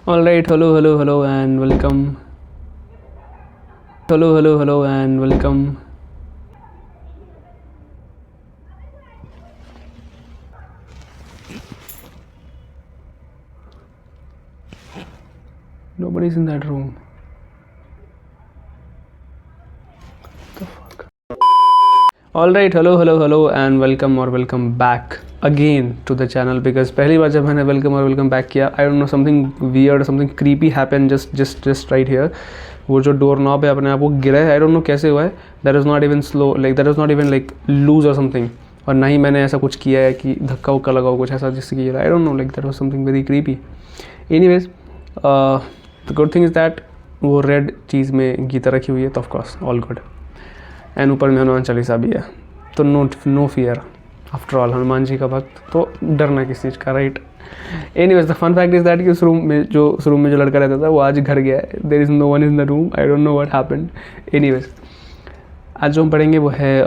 All right, hello, and welcome. Hello, and welcome. Nobody's in that room. The fuck? All right, hello, and welcome back again to the channel because पहली बार जब मैंने welcome back किया, I don't know, something weird, something creepy happened just right here. वो जो door knob है अपने आप वो गिरा है, आई डोंट नो कैसे हुआ है. That is not even slow, like that is not even like loose और समथिंग. और ना ही मैंने ऐसा कुछ किया है कि धक्का उक्का लगाओ कुछ ऐसा जिससे कि आई don't know, like that was something very creepy. Anyways, the good thing is that वो रेड चीज़ में गीता रखी हुई है, तो ऑफकोर्स ऑल गुड. एंड ऊपर में हनुमान चालीसा भी है, तो no fear. After all Hanuman ji का भक्त, तो डरना किस चीज़ का, right. Anyways, the fun fact is that कि उस रूम में जो लड़का रहता था वो आज घर गया है. There is no one in the room. I don't know what happened. Anyways, आज जो हम पढ़ेंगे वो है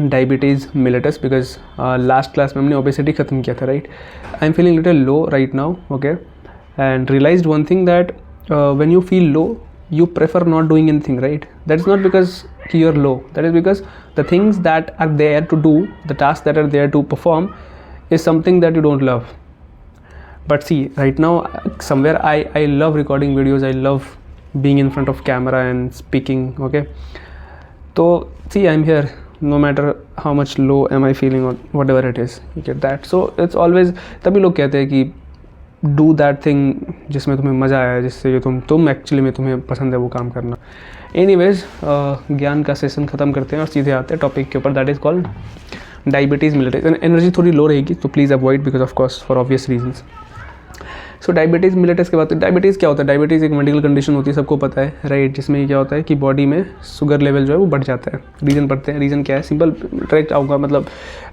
diabetes mellitus, because last class में हमने ओबेसिटी ख़त्म किया था, right. I am feeling little low right now, okay. And realized one thing that when you feel low you prefer not doing anything, right? That is not because you're low. That is because the things that are there to do, the tasks that are there to perform, is something that you don't love. But see, right now, somewhere I love recording videos. I love being in front of camera and speaking. Okay. So see, I'm here. No matter how much low am I feeling or whatever it is, you get that. So it's always. तभी लोग कहते हैं कि do that thing जिसमें तुम्हें मज़ा आया, जिससे तुम एक्चुअली में तुम्हें पसंद है वो काम करना. एनीवेज, ज्ञान का सेशन ख़त्म करते हैं और सीधे आते हैं टॉपिक के ऊपर. That is called diabetes mellitus. Energy थोड़ी लो रहेगी, तो please avoid because of course for obvious reasons. So diabetes mellitus के बाद, डायबिटीज़ क्या होता है? डायबिटीज़ एक मेडिकल कंडीशन होती है, सबको पता है, राइट. जिसमें क्या होता है कि बॉडी में शुगर लेवल जो है वो बढ़ जाता है. रीज़न पढ़ते हैं. रीज़न क्या है? सिंपल डायरेक्ट आऊँगा. मतलब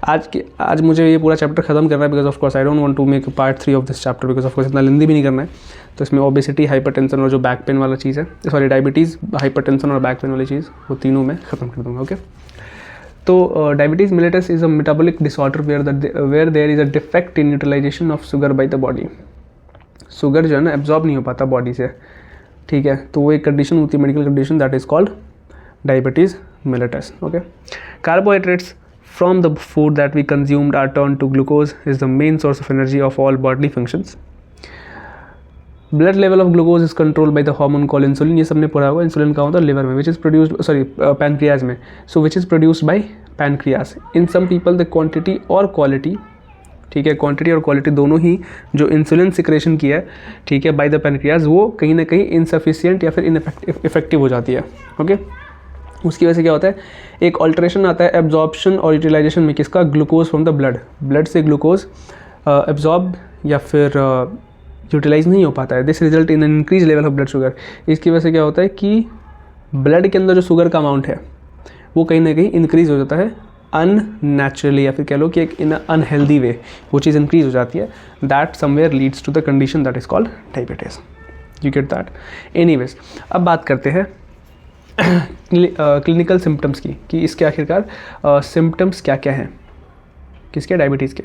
आज मुझे ये पूरा चैप्टर खत्म करना है because of course I don't want to make part 3 of this chapter because of course इतना लेंदी भी नहीं करना है. तो इसमें ओबेसिटी, हाइपरटेंशन और जो बैक पेन वाला चीज़ है, सॉरी डायबिटीज़, हाइपरटेंशन और बैक पेन वाली चीज़, वो तीनों मैं ख़त्म कर दूँगा. ओके. तो diabetes mellitus is a metabolic disorder where there is a defect in utilization of sugar by the body. Sugar जो है ना एब्जॉर्ब नहीं हो पाता बॉडी से, ठीक है. तो वो एक कंडीशन होती है, medical condition, that is called diabetes mellitus. Okay. Carbohydrates from the food that we consumed are turn to glucose is the main source of energy of all bodily functions. Blood level of glucose is control by the hormone call insulin. ये सबने पढ़ा होगा. Insulin का होता है liver में, which is produced, sorry pancreas में. So which is produced by pancreas. In some people the quantity और क्वालिटी, ठीक है, क्वांटिटी और क्वालिटी दोनों ही जो इंसुलिन सिक्रेशन की है, ठीक है, बाय द पैनक्रियाज, वो कहीं ना कहीं इनसफिशियंट या फिर इफेक्टिव हो जाती है. ओके. उसकी वजह से क्या होता है? एक ऑल्ट्रेशन आता है एब्जॉर्प्शन और यूटिलाइजेशन में. किसका? ग्लूकोज फ्रॉम द ब्लड से ग्लूकोज एब्जॉर्ब या फिर यूटिलाइज नहीं हो पाता है. This result in an increase level of blood sugar. इसकी वजह से क्या होता है कि ब्लड के अंदर जो शुगर का अमाउंट है वो कहीं ना कहीं इंक्रीज हो जाता है अननेचुरली, या फिर कह लो कि एक इन अनहेल्दी वे वो चीज़ इंक्रीज हो जाती है. That somewhere leads to the condition that is called diabetes. You get that. Anyways, अब बात करते हैं क्लिनिकल सिम्टम्स की, कि इसके आखिरकार सिम्टम्स क्या क्या हैं किसके? डायबिटीज़ के.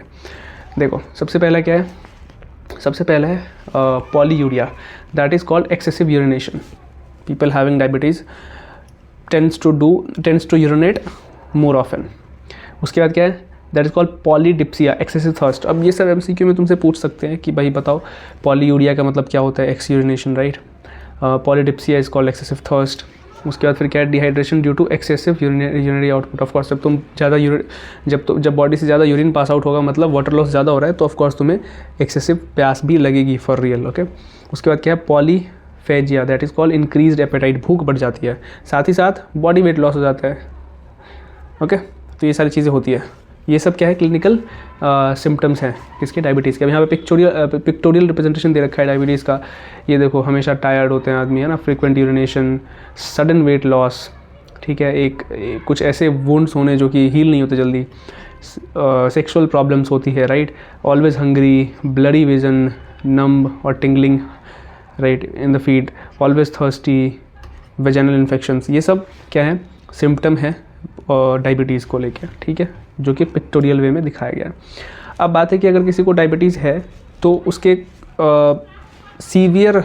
देखो, सबसे पहला क्या है? सबसे पहला है polyuria. That is called excessive urination. People having diabetes tends to urinate more often. उसके बाद क्या है? That is called polydipsia, excessive thirst. अब ये सब एमसीक्यू में तुमसे पूछ सकते हैं कि भाई बताओ पॉलीयूरिया का मतलब क्या होता है? Ex urination, right. Polydipsia is called excessive thirst. उसके बाद फिर क्या है? Dehydration due to excessive urinary output. Of course जब तुम ज़्यादा जब बॉडी से ज़्यादा यूरिन पास आउट होगा, मतलब वाटर लॉस ज़्यादा हो रहा है, तो ऑफ कोर्स तुम्हें एक्सेसिव प्यास भी लगेगी फॉर रियल. ओके. उसके बाद क्या है? Polyphagia. That is called increased appetite. भूख बढ़ जाती है, साथ ही साथ बॉडी वेट लॉस हो जाता है. ओके. तो ये सारी चीज़ें होती है. ये सब क्या है? क्लिनिकल सिम्टम्स हैं किसके? डायबिटीज़ के. अब यहाँ पे पिक्टोरियल रिप्रेजेंटेशन दे रखा है डायबिटीज़ का. ये देखो, हमेशा टायर्ड होते हैं आदमी, है ना, frequent urination, sudden weight loss, ठीक है, एक कुछ ऐसे वुंड्स होने जो कि हील नहीं होते जल्दी, सेक्सुअल प्रॉब्लम्स होती है, right, always hungry, bloody vision, numb और tingling, right, in the feet, always thirsty, vaginal infections. ये सब क्या है? सिम्टम है डायबिटीज़ को लेकर, ठीक है, जो कि पिक्टोरियल वे में दिखाया गया. अब बात है कि अगर किसी को डायबिटीज़ है तो उसके सीवियर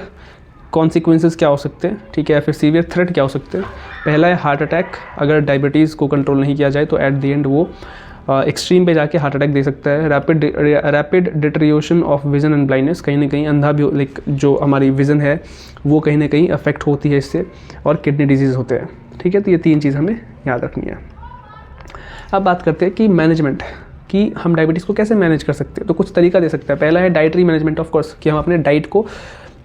कॉन्सिक्वेंसेस क्या हो सकते हैं, ठीक है, या फिर सीवियर थ्रेट क्या हो सकते हैं। पहला है हार्ट अटैक। अगर डायबिटीज़ को कंट्रोल नहीं किया जाए तो एट द एंड वो एक्सट्रीम पे जाके हार्ट अटैक दे सकता है। Rapid deterioration of vision and blindness, कहीं ना कहीं अंधा भी, लाइक जो हमारी विज़न है वो कहीं ना कहीं अफेक्ट होती है इससे, और किडनी डिजीज़ होते हैं, ठीक है। तो ये 3 चीज़ हमें याद रखनी है। अब बात करते हैं कि मैनेजमेंट, कि हम डायबिटीज़ को कैसे मैनेज कर सकते हैं। तो कुछ तरीका दे सकता है। पहला है डाइटरी मैनेजमेंट ऑफ कोर्स, कि हम अपने डाइट को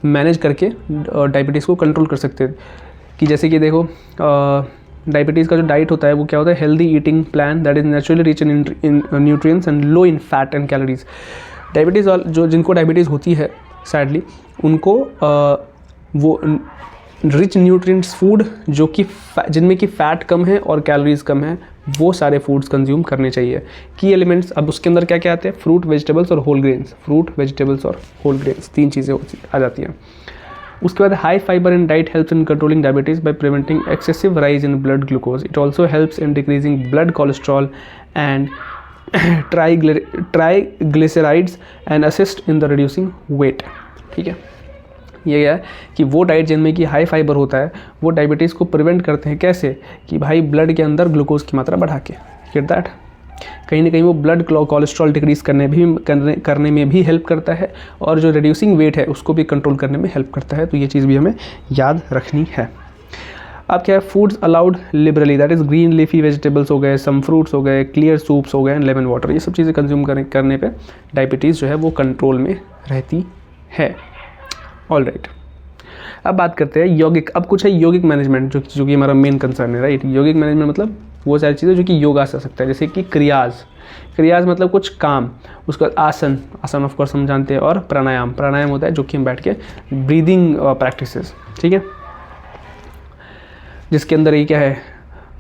मैनेज करके डायबिटीज़ को कंट्रोल कर सकते हैं। कि जैसे कि देखो, डायबिटीज़ का जो डाइट होता है वो क्या होता है, healthy eating plan that is naturally rich in nutrients and low in fat and calories. Diabetes जो जिनको डायबिटीज़ होती है सैडली, उनको वो रिच न्यूट्रिएंट्स फूड जो कि जिनमें कि फ़ैट कम है और कैलोरीज कम है, वो सारे फूड्स कंज्यूम करने चाहिए। की एलिमेंट्स, अब उसके अंदर क्या क्या आते हैं, फ्रूट वेजिटेबल्स और होल ग्रेन्स। फ्रूट वेजिटेबल्स और होल ग्रेन्स 3 चीज़ें आ जाती हैं। उसके बाद high fibre in diet helps in controlling diabetes by preventing excessive rise in blood glucose. It also helps in decreasing blood cholesterol and triglycerides and assist in the reducing weight, ठीक है। ये है कि वो डाइट जिनमें कि high fibre होता है वो डायबिटीज़ को प्रिवेंट करते हैं। कैसे, कि भाई ब्लड के अंदर ग्लूकोज की मात्रा बढ़ा के, गेट दैट, कहीं ना कहीं वो ब्लड कोलेस्ट्रॉल डिक्रीज करने में भी हेल्प करता है, और जो रिड्यूसिंग वेट है उसको भी कंट्रोल करने में हेल्प करता है। तो ये चीज़ भी हमें याद रखनी है। अब क्या है, foods allowed liberally, that is green leafy vegetables हो गए, सम फ्रूट्स हो गए, क्लियर सूप्स हो गए एंड लेमन वाटर। ये सब चीज़ें कंज्यूम करने पे डायबिटीज़ जो है वो कंट्रोल में रहती है। ऑल राइट, अब बात करते हैं यौगिक। अब कुछ है यौगिक मैनेजमेंट, जो कि हमारा मेन कंसर्न है, राइट। यौगिक मैनेजमेंट मतलब वो सारी चीज़ें जो कि योगा से सकता है, जैसे कि क्रियाज मतलब कुछ काम। उसके बाद आसन ऑफ कोर्स हम जानते हैं, और प्राणायाम होता है जो कि हम बैठ के ब्रीदिंग प्रैक्टिसेस, ठीक है, जिसके अंदर ये क्या है,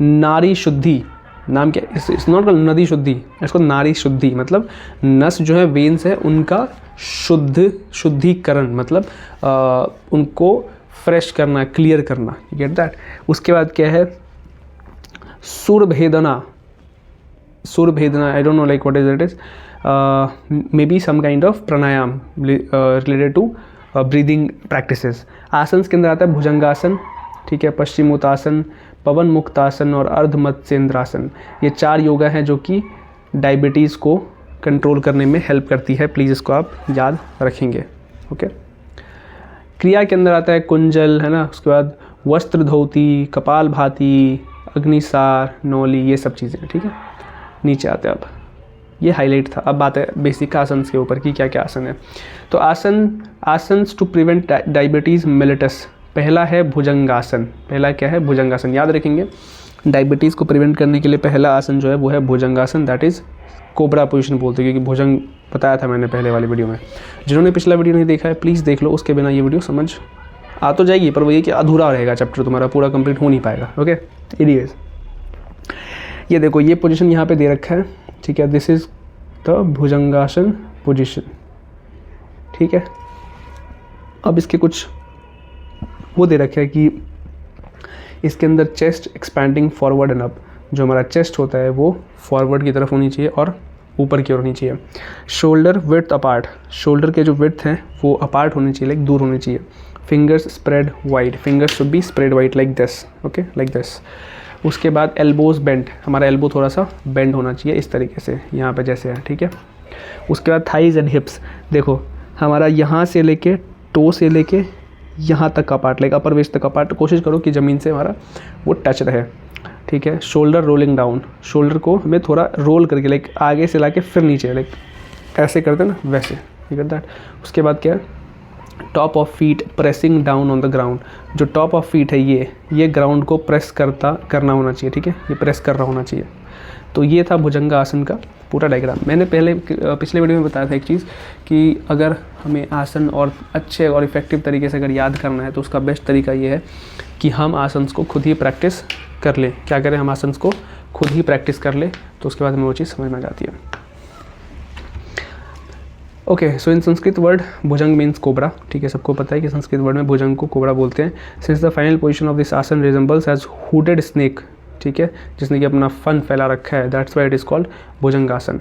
नारी शुद्धि। नाम क्या है, इट्स नॉट कॉल्ड नदी शुद्धि, इसको नारी शुद्धि, मतलब नस जो है, वेन्स है, उनका शुद्धिकरण, मतलब उनको फ्रेश करना, क्लियर करना, गेट दैट। उसके बाद क्या है, सुरभेदना, I don't know like what is it is, may be some kind of pranayama related to breathing practices. आसन के अंदर आता है भुजंगासन, ठीक है, पश्चिमोत्तासन, पवन मुक्तासन और अर्धमत्स्येंद्रासन। ये 4 योगा हैं जो कि डायबिटीज़ को कंट्रोल करने में हेल्प करती है। प्लीज़ इसको आप याद रखेंगे, ओके। क्रिया के अंदर आता है कुंजल, है ना, उसके बाद वस्त्र धोती, कपाल भाती, अग्निसार, नौली, ये सब चीज़ें, ठीक है। नीचे आते हैं, अब ये हाईलाइट था। अब बात है बेसिक आसन के ऊपर कि क्या क्या आसन है। तो asanas to prevent diabetes mellitus. पहला है भुजंगासन। पहला क्या है, भुजंगासन, याद रखेंगे। डायबिटीज़ को प्रिवेंट करने के लिए पहला आसन जो है वो है भुजंगासन, दैट इज़ कोबरा पोजीशन बोलते हैं, क्योंकि भुजंग बताया था मैंने पहले वाली वीडियो में। जिन्होंने पिछला वीडियो नहीं देखा है प्लीज़ देख लो, उसके बिना ये वीडियो समझ आ तो जाएगी, पर वो ये कि अधूरा रहेगा चैप्टर, तुम्हारा पूरा कंप्लीट हो नहीं पाएगा, ओके। एनीवेज, ये देखो, ये पोजीशन यहाँ पे दे रखा है, ठीक है, this is the bhujangasana position, ठीक है। अब इसके कुछ वो दे रखे है कि इसके अंदर chest expanding forward and up, जो हमारा चेस्ट होता है वो फॉरवर्ड की तरफ होनी चाहिए और ऊपर की ओर होनी चाहिए। शोल्डर विड्थ अपार्ट, शोल्डर के जो विड्थ हैं वो अपार्ट होने चाहिए, लाइक दूर होने चाहिए। Fingers spread wide, fingers should be spread wide like this, okay, like this. उसके बाद एल्बोज बेंड, हमारा एल्बो थोड़ा सा बेंड होना चाहिए इस तरीके से, यहाँ पे जैसे है, ठीक है। उसके बाद थाइज एंड हिप्स, देखो हमारा यहाँ से लेके टो से लेके यहाँ तक का पार्ट, लाइक अपर वेस्ट तक का पार्ट, कोशिश करो कि ज़मीन से हमारा वो टच रहे, ठीक है। शोल्डर रोलिंग डाउन, शोल्डर को हमें थोड़ा रोल करके, लाइक आगे से लाके फिर नीचे, लाइक ऐसे करते हैं ना, वैसे, ठीक है दैट। उसके बाद क्या है, top of feet pressing down on the ground, जो टॉप ऑफ फीट है ये ग्राउंड को प्रेस करना होना चाहिए, ठीक है, ये प्रेस कर रहा होना चाहिए। तो ये था भुजंगा आसन का पूरा डायग्राम। मैंने पिछले वीडियो में बताया था एक चीज़ कि अगर हमें आसन और अच्छे और इफ़ेक्टिव तरीके से अगर याद करना है तो उसका बेस्ट तरीका ये है कि हम आसन को खुद ही प्रैक्टिस कर लें। क्या करें, हम आसन को खुद ही प्रैक्टिस कर लें, तो उसके बाद हमें वो चीज़ समझ में आ जाती है। ओके, सो इन संस्कृत वर्ड भुजंग मीन्स कोबरा, ठीक है, सबको पता है कि संस्कृत वर्ड में भुजंग को कोबरा बोलते हैं। Since the final position of this asana resembles as hooded snake, ठीक है, जिसने कि अपना फन फैला रखा है, that's why it is called bhujangasana.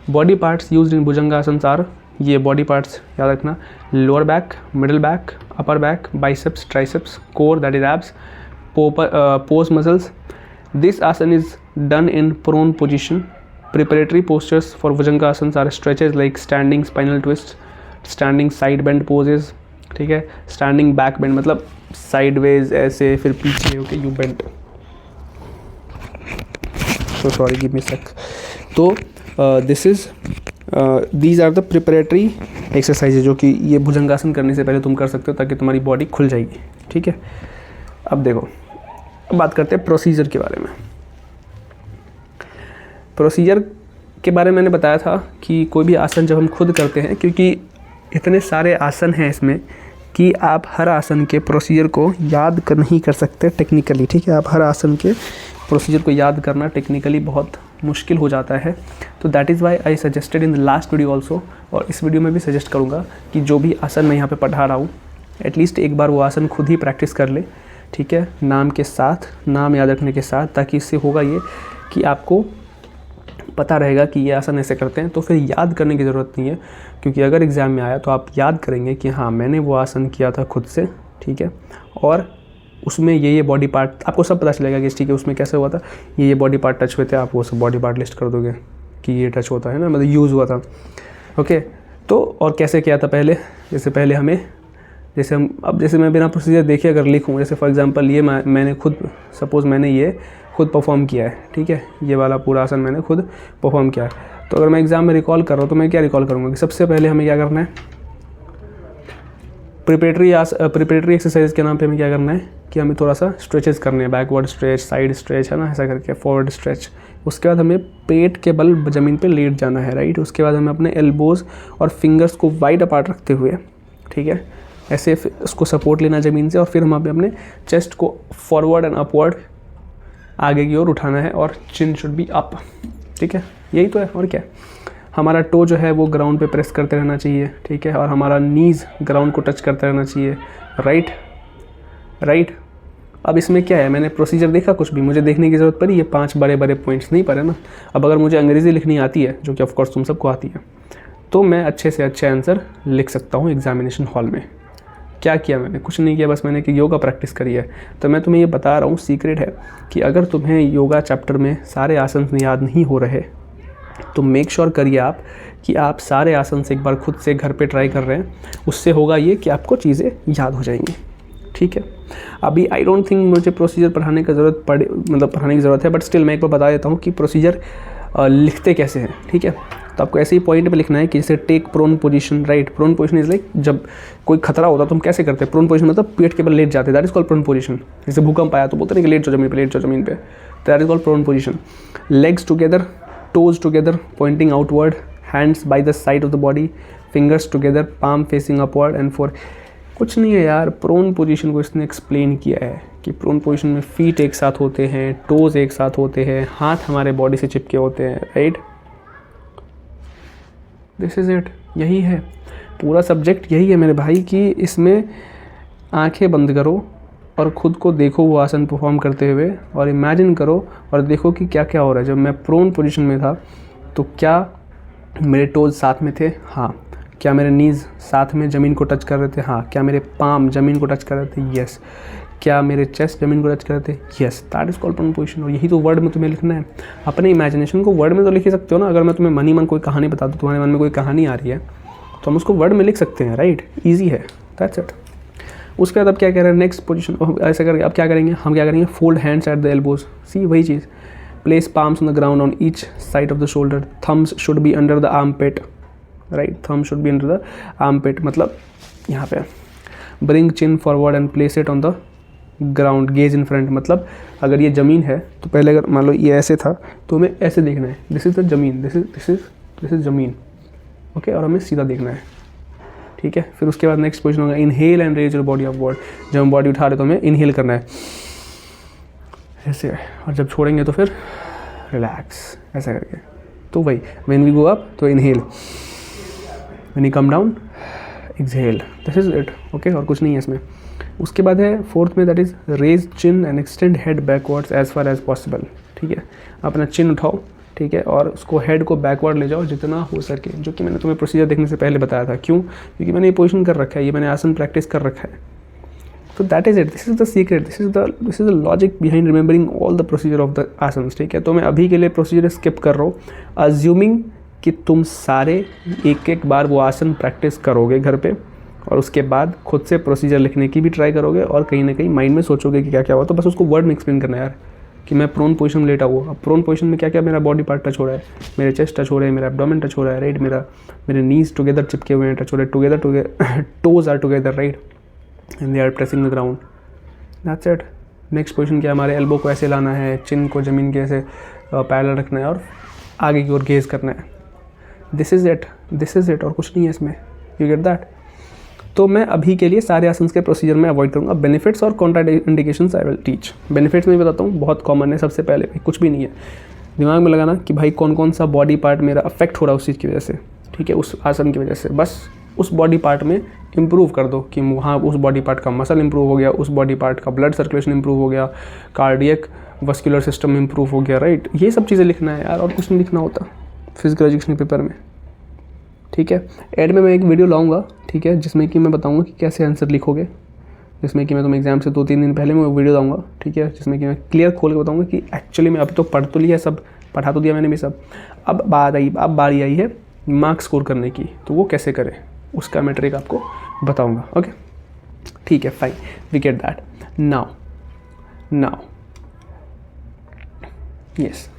Body parts used in bhujangasana are ये बॉडी पार्ट्स याद रखना, lower back, middle back, upper back, biceps, triceps, core that is abs, pose muscles. This asana is done in prone position. Preparatory postures for bhujanga asanas are stretches like standing spinal twist, standing side bend poses, ठीक है, standing back bend मतलब sideways ऐसे, फिर पीछे, okay, you bend. So sorry, give me sec. तो this is these are the preparatory exercises जो कि ये भुजंगासन करने से पहले तुम कर सकते हो ताकि तुम्हारी बॉडी खुल जाएगी. ठीक है, अब देखो, अब बात करते हैं प्रोसीजर के बारे में. प्रोसीजर के बारे में मैंने बताया था कि कोई भी आसन जब हम खुद करते हैं, क्योंकि इतने सारे आसन हैं इसमें कि आप हर आसन के प्रोसीजर को याद कर नहीं कर सकते टेक्निकली. ठीक है, आप हर आसन के प्रोसीजर को याद करना टेक्निकली बहुत मुश्किल हो जाता है. तो that is why I suggested in the last video also, और इस वीडियो में भी सजेस्ट करूँगा कि जो भी आसन मैं यहाँ पे पढ़ा रहा हूँ एटलीस्ट एक बार वो आसन खुद ही प्रैक्टिस कर ले. ठीक है, नाम के साथ, नाम याद रखने के साथ, ताकि इससे होगा ये कि आपको पता रहेगा कि ये आसन ऐसे करते हैं. तो फिर याद करने की ज़रूरत नहीं है, क्योंकि अगर एग्ज़ाम में आया तो आप याद करेंगे कि हाँ मैंने वो आसन किया था खुद से. ठीक है, और उसमें ये बॉडी पार्ट आपको सब पता चलेगा कि ठीक है उसमें कैसे हुआ था, ये बॉडी पार्ट टच हुए थे, आप वो सब बॉडी पार्ट लिस्ट कर दोगे कि ये टच होता है ना, मतलब यूज़ हुआ था. ओके, तो और कैसे किया था पहले, जैसे पहले हमें, जैसे हम अब जैसे मैं बिना प्रोसीजर देखे अगर लिखूँ, जैसे फॉर एग्जांपल ये मैंने खुद, सपोज़ मैंने ये खुद परफॉर्म किया है. ठीक है, ये वाला पूरा आसन मैंने खुद परफॉर्म किया है. तो अगर मैं एग्ज़ाम में रिकॉल कर रहा हूँ तो मैं क्या रिकॉल करूँगा कि सबसे पहले हमें क्या करना है, प्रिपरेटरी एक्सरसाइज के नाम पे हमें क्या करना है कि हमें थोड़ा सा स्ट्रेचेस करने हैं, बैकवर्ड स्ट्रेच, साइड स्ट्रेच, है ना, ऐसा करके फॉरवर्ड स्ट्रेच. उसके बाद हमें पेट के बल ज़मीन पे लेट जाना है, राइट. उसके बाद हमें अपने एल्बोज़ और फिंगर्स को वाइड अपार्ट रखते हुए, ठीक है, ऐसे उसको सपोर्ट लेना ज़मीन से, और फिर हम अपने चेस्ट को फॉरवर्ड एंड अपवर्ड आगे की ओर उठाना है, और चिन शुड बी अप. ठीक है, यही तो है, और क्या. हमारा टो जो है वो ग्राउंड पे प्रेस करते रहना चाहिए. ठीक है, और हमारा नीज़ ग्राउंड को टच करते रहना चाहिए. राइट. अब इसमें क्या है, मैंने प्रोसीजर देखा, कुछ भी मुझे देखने की ज़रूरत पड़ी, ये 5 बड़े बड़े पॉइंट्स नहीं पड़े ना. अब अगर मुझे अंग्रेज़ी लिखनी आती है, जो कि ऑफकोर्स तुम सबको आती है, तो मैं अच्छे से अच्छे आंसर लिख सकता हूँ एग्जामिनेशन हॉल में. क्या किया मैंने, कुछ नहीं किया, बस मैंने कि योगा प्रैक्टिस करी है. तो मैं तुम्हें ये बता रहा हूँ, सीक्रेट है कि अगर तुम्हें योगा चैप्टर में सारे आसन याद नहीं हो रहे तो मेक श्योर करिए आप कि आप सारे आसन से एक बार खुद से घर पे ट्राई कर रहे हैं. उससे होगा ये कि आपको चीज़ें याद हो जाएंगी. ठीक है, अभी आई डोंट थिंक मुझे प्रोसीजर पढ़ाने की ज़रूरत है, बट स्टिल मैं एक बार बता देता हूँ कि प्रोसीजर लिखते कैसे हैं. ठीक है, तो आपको ऐसे ही पॉइंट पे लिखना है कि जैसे take prone position, right. Prone position is like जब कोई खतरा होता है तो हम कैसे करते हैं, प्रोन पोजीशन मतलब पेट के बल लेट जाते हैं, that is called prone position. जैसे भूकंप आया तो बोलते हैं कि लेट जाओ ज़मीन पे, that is called prone position. Legs together, toes together pointing outward, hands by the side of the body, fingers together, palm facing upward and for कुछ नहीं है यार. प्रोन पोजीशन को इसने एक्सप्लेन किया है कि प्रोन पोजीशन में फीट एक साथ होते हैं, टोज एक साथ होते हैं, हाथ हमारे बॉडी से चिपके होते हैं, राइट. दिस इज इट, यही है पूरा सब्जेक्ट, यही है मेरे भाई कि इसमें आंखें बंद करो और ख़ुद को देखो वो आसन परफॉर्म करते हुए, और इमेजिन करो और देखो कि क्या क्या हो रहा है. जब मैं प्रोन पोजीशन में था तो क्या मेरे टोज साथ में थे, हाँ. क्या मेरे नीज़ साथ में ज़मीन को टच कर रहे थे, हाँ. क्या मेरे पाम ज़मीन को टच कर रहे थे, यस. क्या मेरे चेस्ट ज़मीन को टच कर रहे थे, yes. That is called prone position. और यही तो वर्ड में तुम्हें लिखना है. अपने इमेजिनेशन को वर्ड में तो लिख ही सकते हो ना. अगर मैं तुम्हें मन ही मन कोई कहानी बता दूँ, तुम्हारे मन में कोई कहानी आ रही है तो हम उसको वर्ड में लिख सकते हैं, राइट. ईजी है, दैट्स इट. उसके बाद अब क्या कह रहे हैं, नेक्स्ट पोजीशन ऐसा करके अब क्या करेंगे, हम क्या करेंगे, fold hands at the elbows. See वही चीज़, place palms on the ground on each side of the shoulder, thumbs should be under the armpit, right. Thumbs should be under the armpit मतलब यहाँ पे. Bring chin forward and place it on the ground, gaze in front मतलब अगर ये ज़मीन है तो पहले अगर मान लो ये ऐसे था तो हमें ऐसे देखना है, दिस इज़ द ज़मीन, दिस इज़ ज़मीन, ओके. और हमें सीधा देखना है. ठीक है, फिर उसके बाद नेक्स्ट पोजीशन होगा inhale and raise your body upward. जब हम बॉडी उठा रहे तो हमें इनहेल करना है ऐसे, और जब छोड़ेंगे तो फिर रिलैक्स ऐसा करके. तो वही व्हेन वी गो अप तो inhale, when you come down exhale. This is it, okay. और कुछ नहीं है इसमें. उसके बाद है फोर्थ में, that is raise chin and extend head backwards as far as possible. ठीक है, अपना चिन उठाओ ठीक है, और उसको हेड को बैकवर्ड ले जाओ जितना हो सके, जो कि मैंने तुम्हें प्रोसीजर देखने से पहले बताया था। क्यों? क्योंकि मैंने ये पोजीशन कर रखा है, ये मैंने आसन प्रैक्टिस कर रखा है। तो that is it, this is the secret, this is the logic behind remembering all the procedure of the asanas. ठीक है, तो मैं अभी के लिए प्रोसीजर स्किप कर रहा हूँ, अज्यूमिंग कि तुम सारे एक एक बार वो आसन प्रैक्टिस करोगे घर पे, और उसके बाद खुद से प्रोसीजर लिखने की भी ट्राई करोगे, और कहीं ना कहीं माइंड में सोचोगे कि क्या क्या हुआ। तो बस उसको वर्ड में एक्सप्लेन करना है यार, कि मैं प्रोन पोजीशन में लेटा हुआ, अब प्रोन पोजीशन में क्या क्या मेरा बॉडी पार्ट टच हो रहा है, मेरे चेस्ट टच हो रहे हैं, मेरा एब्डोमेन टच हो रहा है, राइट, मेरे नीज टुगेदर चिपके हुए हैं, टच हो रहे हैं, together toes are together, right, and they are pressing the ground. That's it. Next position क्या, हमारे एल्बो को ऐसे लाना है, चिन को ज़मीन के ऐसे पैरेलल रखना है, और आगे की ओर गेज करना है। दिस इज़ इट, और कुछ नहीं है इसमें। You get that? तो मैं अभी के लिए सारे आसन्स के प्रोसीजर में अवॉइड करूँगा। बेनिफिट्स और Contra indications I will teach. Benefits में बताता हूँ, बहुत कॉमन है। सबसे पहले भाई कुछ भी नहीं है, दिमाग में लगाना कि भाई कौन कौन सा बॉडी पार्ट मेरा अफेक्ट हो रहा है उस चीज़ की वजह से, ठीक है, उस आसन की वजह से। बस उस बॉडी पार्ट में इम्प्रूव कर दो कि वहाँ उस बॉडी पार्ट का मसल इंप्रूव हो गया, उस बॉडी पार्ट का ब्लड सर्कुलेशन इंप्रूव हो गया, कार्डियक वस्कुलर सिस्टम इंप्रूव हो गया, राइट। ये सब चीज़ें लिखना है यार, और कुछ नहीं लिखना होता फिजिकल एजुकेशन पेपर में, ठीक है। एड में मैं एक वीडियो लाऊंगा, ठीक है, जिसमें कि मैं बताऊंगा कि कैसे आंसर लिखोगे, जिसमें कि मैं तुम्हें एग्जाम से 2-3 दिन पहले मैं वीडियो दूंगा, ठीक है, जिसमें कि मैं क्लियर खोल के बताऊंगा कि एक्चुअली में अभी तो पढ़ तो लिया सब, पढ़ा तो दिया मैंने भी सब, अब बारी आई है मार्क्स स्कोर करने की, तो वो कैसे करें उसका मैं ट्रिक आपको बताऊँगा। ओके, ठीक है, fine, we get that. Now yes,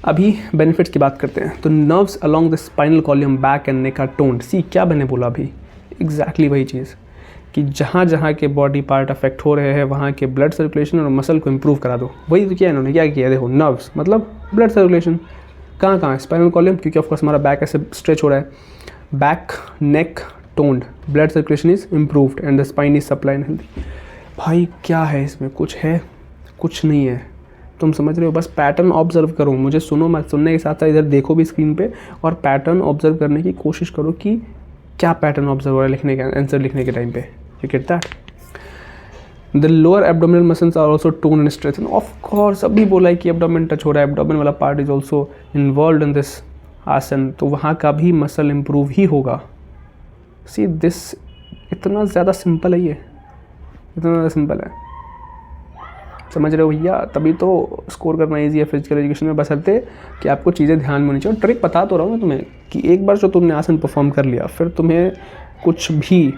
अभी बेनिफिट्स की बात करते हैं। तो nerves along the spinal column, back and neck are toned. See, क्या मैंने बोला अभी, एग्जैक्टली वही चीज़, कि जहाँ जहाँ के बॉडी पार्ट अफेक्ट हो रहे हैं वहाँ के ब्लड सर्कुलेशन और मसल को इंप्रूव करा दो। वही तो किया इन्होंने, क्या किया, देखो, नर्व्स मतलब ब्लड सर्कुलेशन कहाँ कहाँ है, स्पाइनल कॉलम, क्योंकि ऑफकोर्स हमारा बैक ऐसे स्ट्रेच हो रहा है, back neck toned, blood circulation is improved and the spine is supplied healthy. भाई क्या है इसमें, कुछ है? कुछ नहीं है, तुम समझ रहे हो। बस पैटर्न ऑब्जर्व करो, मुझे सुनो मत, सुनने के साथ साथ इधर देखो भी स्क्रीन पे, और पैटर्न ऑब्जर्व करने की कोशिश करो कि क्या पैटर्न ऑब्जर्व हो रहा है लिखने का, आंसर लिखने के टाइम पे। You get that? The lower abdominal muscles are also tone and stretched. Of course अभी बोला है कि एब्डोमेन टच हो रहा है, एब्डोमेन वाला part is also involve in this आसन, तो वहाँ का भी मसल इंप्रूव ही होगा। सी दिस, इतना ज़्यादा सिंपल है ये, इतना ज़्यादा सिंपल है, समझ रहे हो भैया। तभी तो स्कोर करना ईजी है फिजिकल एजुकेशन में, बशर्ते कि आपको चीज़ें ध्यान में होनी चाहिए। और ट्रिक बता तो रहा हूँ मैं तुम्हें कि एक बार जो तुमने आसन परफॉर्म कर लिया, फिर तुम्हें कुछ भी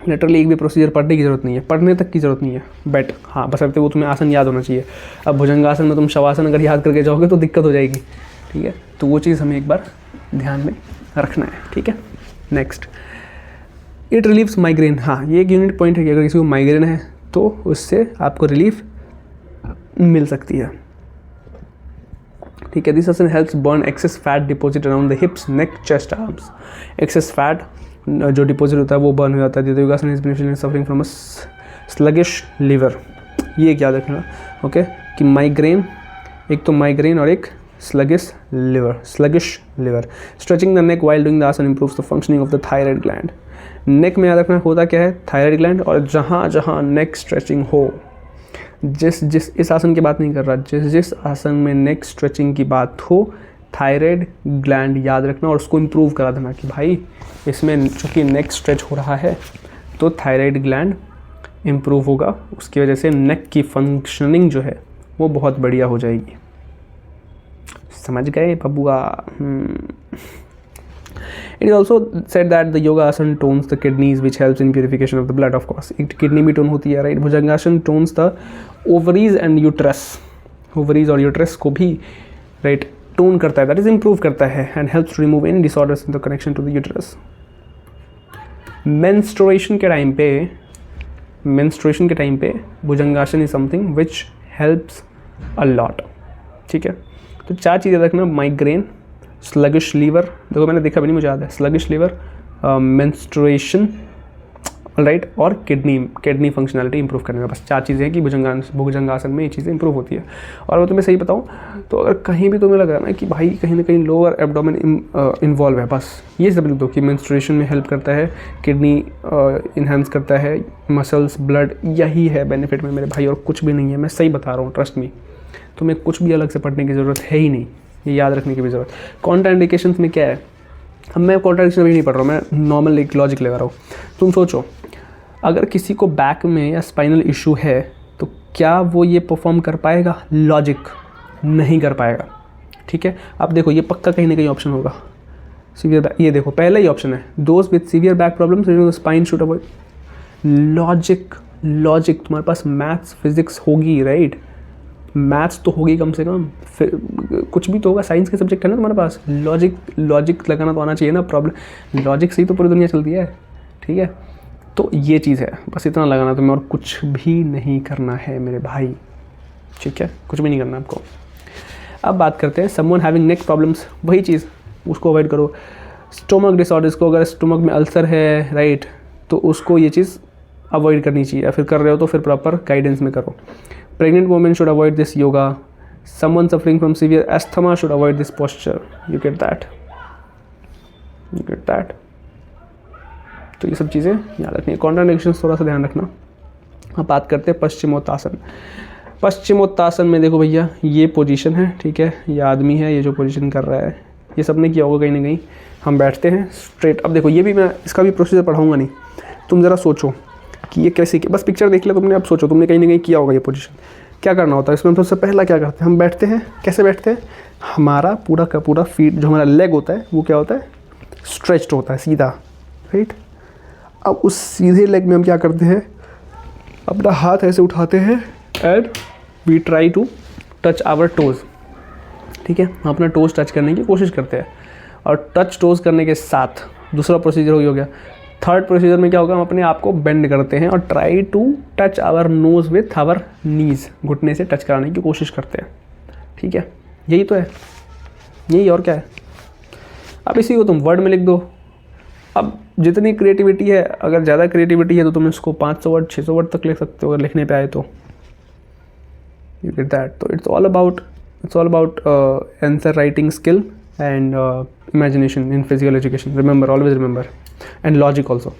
लिटरली एक भी प्रोसीजर पढ़ने की ज़रूरत नहीं है, पढ़ने तक की ज़रूरत नहीं है, बट हाँ बशर्ते वो तुम्हें आसन याद होना चाहिए। अब भुजंगासन में तुम शवासन अगर याद करके जाओगे तो दिक्कत हो जाएगी, ठीक है, तो वो चीज़ हमें एक बार ध्यान में रखना है, ठीक है। Next, it relieves migraine. हाँ, ये एक यूनिट पॉइंट है कि अगर किसी को माइग्रेन है तो उससे आपको रिलीफ मिल सकती है, ठीक है। This asana helps burn access fat deposit around the हिप्स, neck, chest, arms. Access fat जो डिपॉजिट होता है वो बर्न हो जाता है। योगासन is beneficial in suffering from a sluggish liver. ये याद रखना, ओके, कि माइग्रेन, एक तो माइग्रेन और एक sluggish liver, sluggish liver. Stretching the neck while doing the asana improves the functioning of the thyroid gland. Neck में याद रखना होता क्या है, थायराइड ग्लैंड, और जहाँ जहाँ नेक स्ट्रेचिंग हो, जिस इस आसन की बात नहीं कर रहा, जिस आसन में नेक स्ट्रेचिंग की बात हो, थायराइड ग्लैंड याद रखना और उसको इम्प्रूव करा देना कि भाई इसमें चूँकि नेक स्ट्रेच हो रहा है तो थायराइड ग्लैंड इम्प्रूव होगा, उसकी वजह से नेक की फंक्शनिंग जो है वो बहुत बढ़िया हो जाएगी। समझ गए बबुआ? It is also said that the yoga asan tones the kidneys, which helps in purification of the blood. Of course, kidney भी टोन होती है, right. Bhujangasana tones the ovaries and uterus, ovaries और uterus को भी right tone करता है, that is improve करता है, and helps to remove any disorders in the connection to the uterus. menstruation के टाइम पे भुजंगासन is something which helps a lot, ठीक है। तो 4 चीज़ें रखना, माइग्रेन, स्लगिश लीवर, देखो मैंने देखा भी नहीं, मुझे याद है, स्लगिश लीवर, मेंस्ट्रुएशन, राइट, और किडनी फंक्शनैलिटी इंप्रूव करने में। बस 4 चीज़ें हैं कि भुजंगासन में ये चीज़ें इंप्रूव होती है। और मैं तुम्हें सही बताऊँ तो अगर कहीं भी तुम्हें लग रहा है ना कि भाई कहीं ना कहीं लोअर एब्डोमेन इन्वॉल्व है, बस ये सब लिख दो कि मेंस्ट्रुएशन में हेल्प करता है, किडनी इन्हांस करता है, मसल्स, ब्लड, यही है बेनिफिट में मेरे भाई, और कुछ भी नहीं है, मैं सही बता रहा हूँ, ट्रस्ट मी। तुम्हें कुछ भी अलग से पढ़ने की ज़रूरत है ही नहीं, ये याद रखने की भी ज़रूरत। कॉन्ट्राइंडिकेशंस में क्या है, अब मैं कॉन्ट्राडिक्शन भी नहीं पढ़ रहा हूँ, मैं नॉर्मल एक लॉजिक लगा रहा हूँ। तुम सोचो अगर किसी को बैक में या स्पाइनल इशू है तो क्या वो ये परफॉर्म कर पाएगा? लॉजिक नहीं कर पाएगा, ठीक है। अब देखो ये पक्का कहीं ना कहीं ऑप्शन होगा, सीवियर बैक, ये देखो पहला ही ऑप्शन है, दोस्त with severe back problems spine should avoid. Logic तुम्हारे पास मैथ्स फिजिक्स होगी, राइट, मैथ्स तो होगी कम से कम, फिर कुछ भी तो होगा, साइंस के सब्जेक्ट है ना तुम्हारे पास, लॉजिक लगाना तो आना चाहिए ना। प्रॉब्लम लॉजिक से ही तो पूरी दुनिया चलती है, ठीक है। तो ये चीज़ है, बस इतना लगाना तुम्हें, और कुछ भी नहीं करना है मेरे भाई, ठीक है, कुछ भी नहीं करना आपको। अब बात करते हैं समवन हैविंग नेक प्रॉब्लम्स, वही चीज़, उसको अवॉइड करो। स्टोमक डिसऑर्डर्स को, अगर स्टोमक में अल्सर है, राइट, तो उसको ये चीज़ अवॉइड करनी चाहिए, या फिर कर रहे हो तो फिर प्रॉपर गाइडेंस में करो। Pregnant women should avoid this yoga. Someone suffering from severe asthma should avoid this posture. You get that, you get that. तो ये सब चीज़ें याद रखनी है, कॉन्ट्राडिक्शंस थोड़ा सा ध्यान रखना। अब बात करते हैं पश्चिमोत्तासन। पश्चिमोत्तासन में देखो भैया ये पोजीशन है, ठीक है, ये आदमी है, ये जो पोजीशन कर रहा है, ये सबने किया होगा कहीं ना कहीं। हम बैठते हैं स्ट्रेट। अब देखो ये भी मैं इसका भी प्रोसीजर पढ़ाऊंगा नहीं, तुम ज़रा सोचो कि ये कैसे, बस पिक्चर देख लिया तुमने, अब सोचो तुमने कहीं ना कहीं किया होगा ये पोजीशन। क्या करना होता है इसमें, सबसे पहला क्या करते हैं, हम बैठते हैं, कैसे बैठते हैं, हमारा पूरा का पूरा फीट जो हमारा लेग होता है वो क्या होता है, स्ट्रेच्ड होता है, सीधा, राइट। अब उस सीधे लेग में हम क्या करते हैं, अपना हाथ ऐसे उठाते हैं and we try to touch our toes, ठीक है, हम अपना टोज़ टच करने की कोशिश करते हैं। और टच टोज़ करने के साथ दूसरा प्रोसीजर हो गया। थर्ड प्रोसीजर में क्या होगा, हम अपने आप को बेंड करते हैं और try to touch our nose with our knees, घुटने से टच कराने की कोशिश करते हैं, ठीक है। यही तो है, यही, और क्या है। अब इसी को तुम वर्ड में लिख दो। अब जितनी क्रिएटिविटी है, अगर ज़्यादा क्रिएटिविटी है तो तुम इसको 500 वर्ड 600 वर्ड तक लिख सकते हो अगर लिखने पे आए तो। You get that. तो it's all about answer writing skill and imagination in physical education, remember, always remember, and logic also.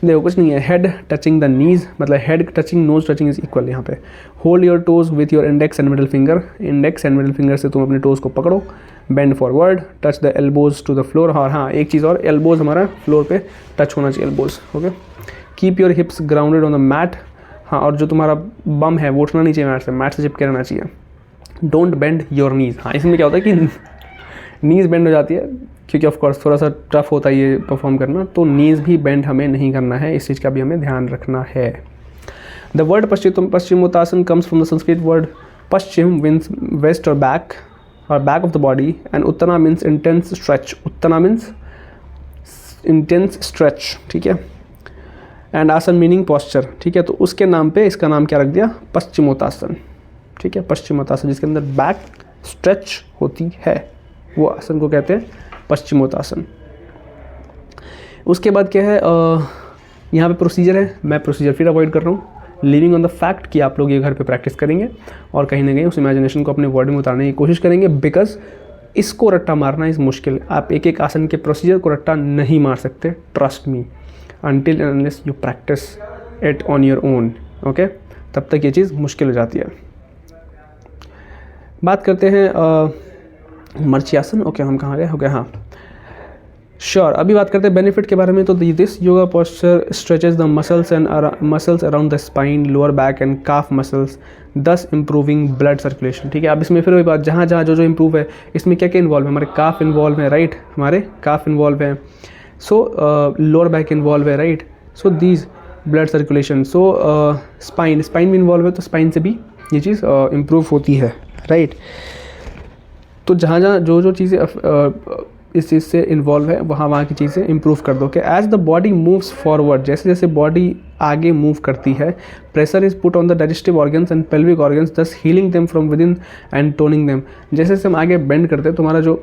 देखो कुछ नहीं है, हेड टचिंग द नीज, मतलब head touching nose touching is equal. यहाँ पे hold your toes with your index and middle finger, index and middle finger से तुम अपने टोज को पकड़ो, bend forward, touch the elbows to the floor. और हाँ एक चीज़ और, एल्बोज हमारा फ्लोर पे टच होना चाहिए, elbows, okay. Keep your hips grounded on the mat, हाँ, और जो तुम्हारा बम है वो उठना नहीं चाहिए मैट से चिपके रहना चाहिए। डोंट बेंड योर नीज, हाँ इसमें क्या होता है कि नीज बेंड हो जाती है, क्योंकि ऑफकोर्स थोड़ा सा टफ होता है ये परफॉर्म करना, तो नीज भी बेंड हमें नहीं करना है, इस चीज़ का भी हमें ध्यान रखना है। The word Paschimottanasana comes from the Sanskrit word paschim means west or back of the body, and uttana means intense stretch, uttana means intense stretch, ठीक है, एंड आसन मीनिंग पॉस्चर, ठीक है। तो उसके नाम पे इसका नाम क्या रख दिया, पश्चिमोत्तासन, ठीक है। पश्चिमोत्तासन जिसके अंदर बैक स्ट्रेच होती है वो आसन को कहते हैं पश्चिमोत्तासन। उसके बाद क्या है, यहाँ पे प्रोसीजर है, मैं प्रोसीजर फिर अवॉइड कर रहा हूँ, लिविंग ऑन द फैक्ट कि आप लोग ये घर पे प्रैक्टिस करेंगे और कहीं ना कहीं उस इमेजिनेशन को अपने वर्ड में उतारने की कोशिश करेंगे, बिकॉज इसको रट्टा मारना इस मुश्किल, आप एक एक आसन के प्रोसीजर को रट्टा नहीं मार सकते, trust me, until and unless you practice it on your own, okay, तब तक ये चीज़ मुश्किल हो जाती है। बात करते हैं मर्चियासन, ओके, हम कहाँ गए, ओके, हाँ श्योर। अभी बात करते हैं बेनिफिट के बारे में। तो this yoga posture stretches the muscles around the spine, lower back and calf muscles, दस इम्प्रूविंग ब्लड सर्कुलेशन, ठीक है। अब इसमें फिर वही बात, जहाँ जहाँ जो इम्प्रूव है, इसमें क्या क्या इन्वॉल्व है, हमारे काफ इन्वॉल्व है, राइट, हमारे काफ इन्वॉल्व है, सो लोअर बैक इन्वॉल्व है, right, so these blood circulation, so spine भी इन्वॉल्व है, तो स्पाइन से भी ये चीज़ इम्प्रूव होती है, राइट। तो जहाँ जहाँ जो चीज़ें इस चीज़ से इन्वॉल्व है वहाँ की चीज़ें इम्प्रूव कर दो। कि as the body moves forward, जैसे जैसे बॉडी आगे मूव करती है, pressure is put on the digestive organs and pelvic organs, thus healing them from within and toning them. जैसे जैसे हम आगे बेंड करते हैं, तुम्हारा जो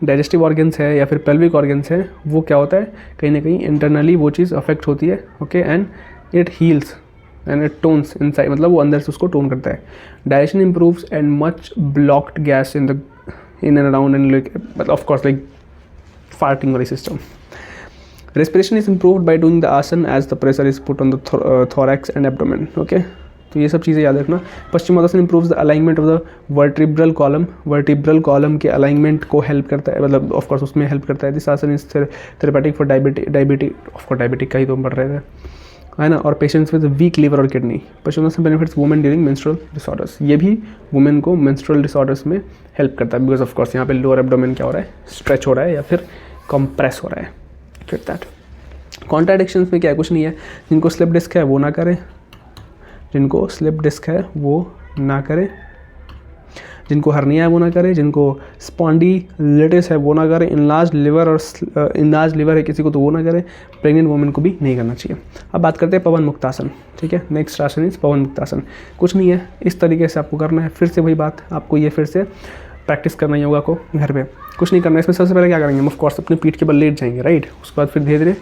डाइजेस्टिव ऑर्गन्स है या फिर पेल्विक ऑर्गन्स है, वो क्या होता है, कहीं ना कहीं इंटरनली वो चीज़ अफेक्ट होती है, okay, and it heals and it tones inside, मतलब वो अंदर से उसको टोन करता है। Digestion improves and much blocked gas in and around and like, मतलब ऑफ कोर्स लाइक फार्टिंग वाली system. Respiration is improved by doing the asana as the pressure is put on the thorax and abdomen, okay. तो ये सब चीज़ें याद रखना। Paschimottanasana improves the alignment of the vertebral column, vertebral column के alignment को help करता है, मतलब ऑफ कोर्स उसमें हेल्प करता है। This asana is therapeutic for diabetic of course diabetic का ही तो हम पढ़ रहे थे, है ना। और पेशेंट्स विद वीक लिवर और kidney. Paschimottanasana benefits women during menstrual disorders, ये भी वुमेन को मेंस्ट्रुअल डिसऑर्डर्स में हेल्प करता है, बिकॉज ऑफ कोर्स यहाँ पे लोअर एब्डोमेन क्या हो रहा है, स्ट्रेच हो रहा है या फिर कंप्रेस हो रहा है। फिर दैट कॉन्ट्राडिक्शंस में क्या है, कुछ नहीं है। जिनको स्लिप डिस्क है वो ना करें, जिनको स्लिप डिस्क है वो ना करें, जिनको हर्निया है वो ना करें, जिनको स्पॉन्डिलिटिस है वो ना करें, इनलार्ज लिवर और इनलार्ज लिवर है किसी को तो वो ना करें, प्रेग्नेंट वुमेन को भी नहीं करना चाहिए। अब बात करते हैं पवन मुक्तासन, ठीक है। नेक्स्ट आसन इज पवन मुक्तासन। कुछ नहीं है, इस तरीके से आपको करना है। फिर से वही बात, आपको ये फिर से प्रैक्टिस करना है योगा को घर पे, कुछ नहीं करना है। इसमें सबसे पहले क्या करेंगे, हम ऑफ कोर्स अपने पीठ के बल लेट जाएंगे, राइट। उसके बाद फिर धीरे धीरे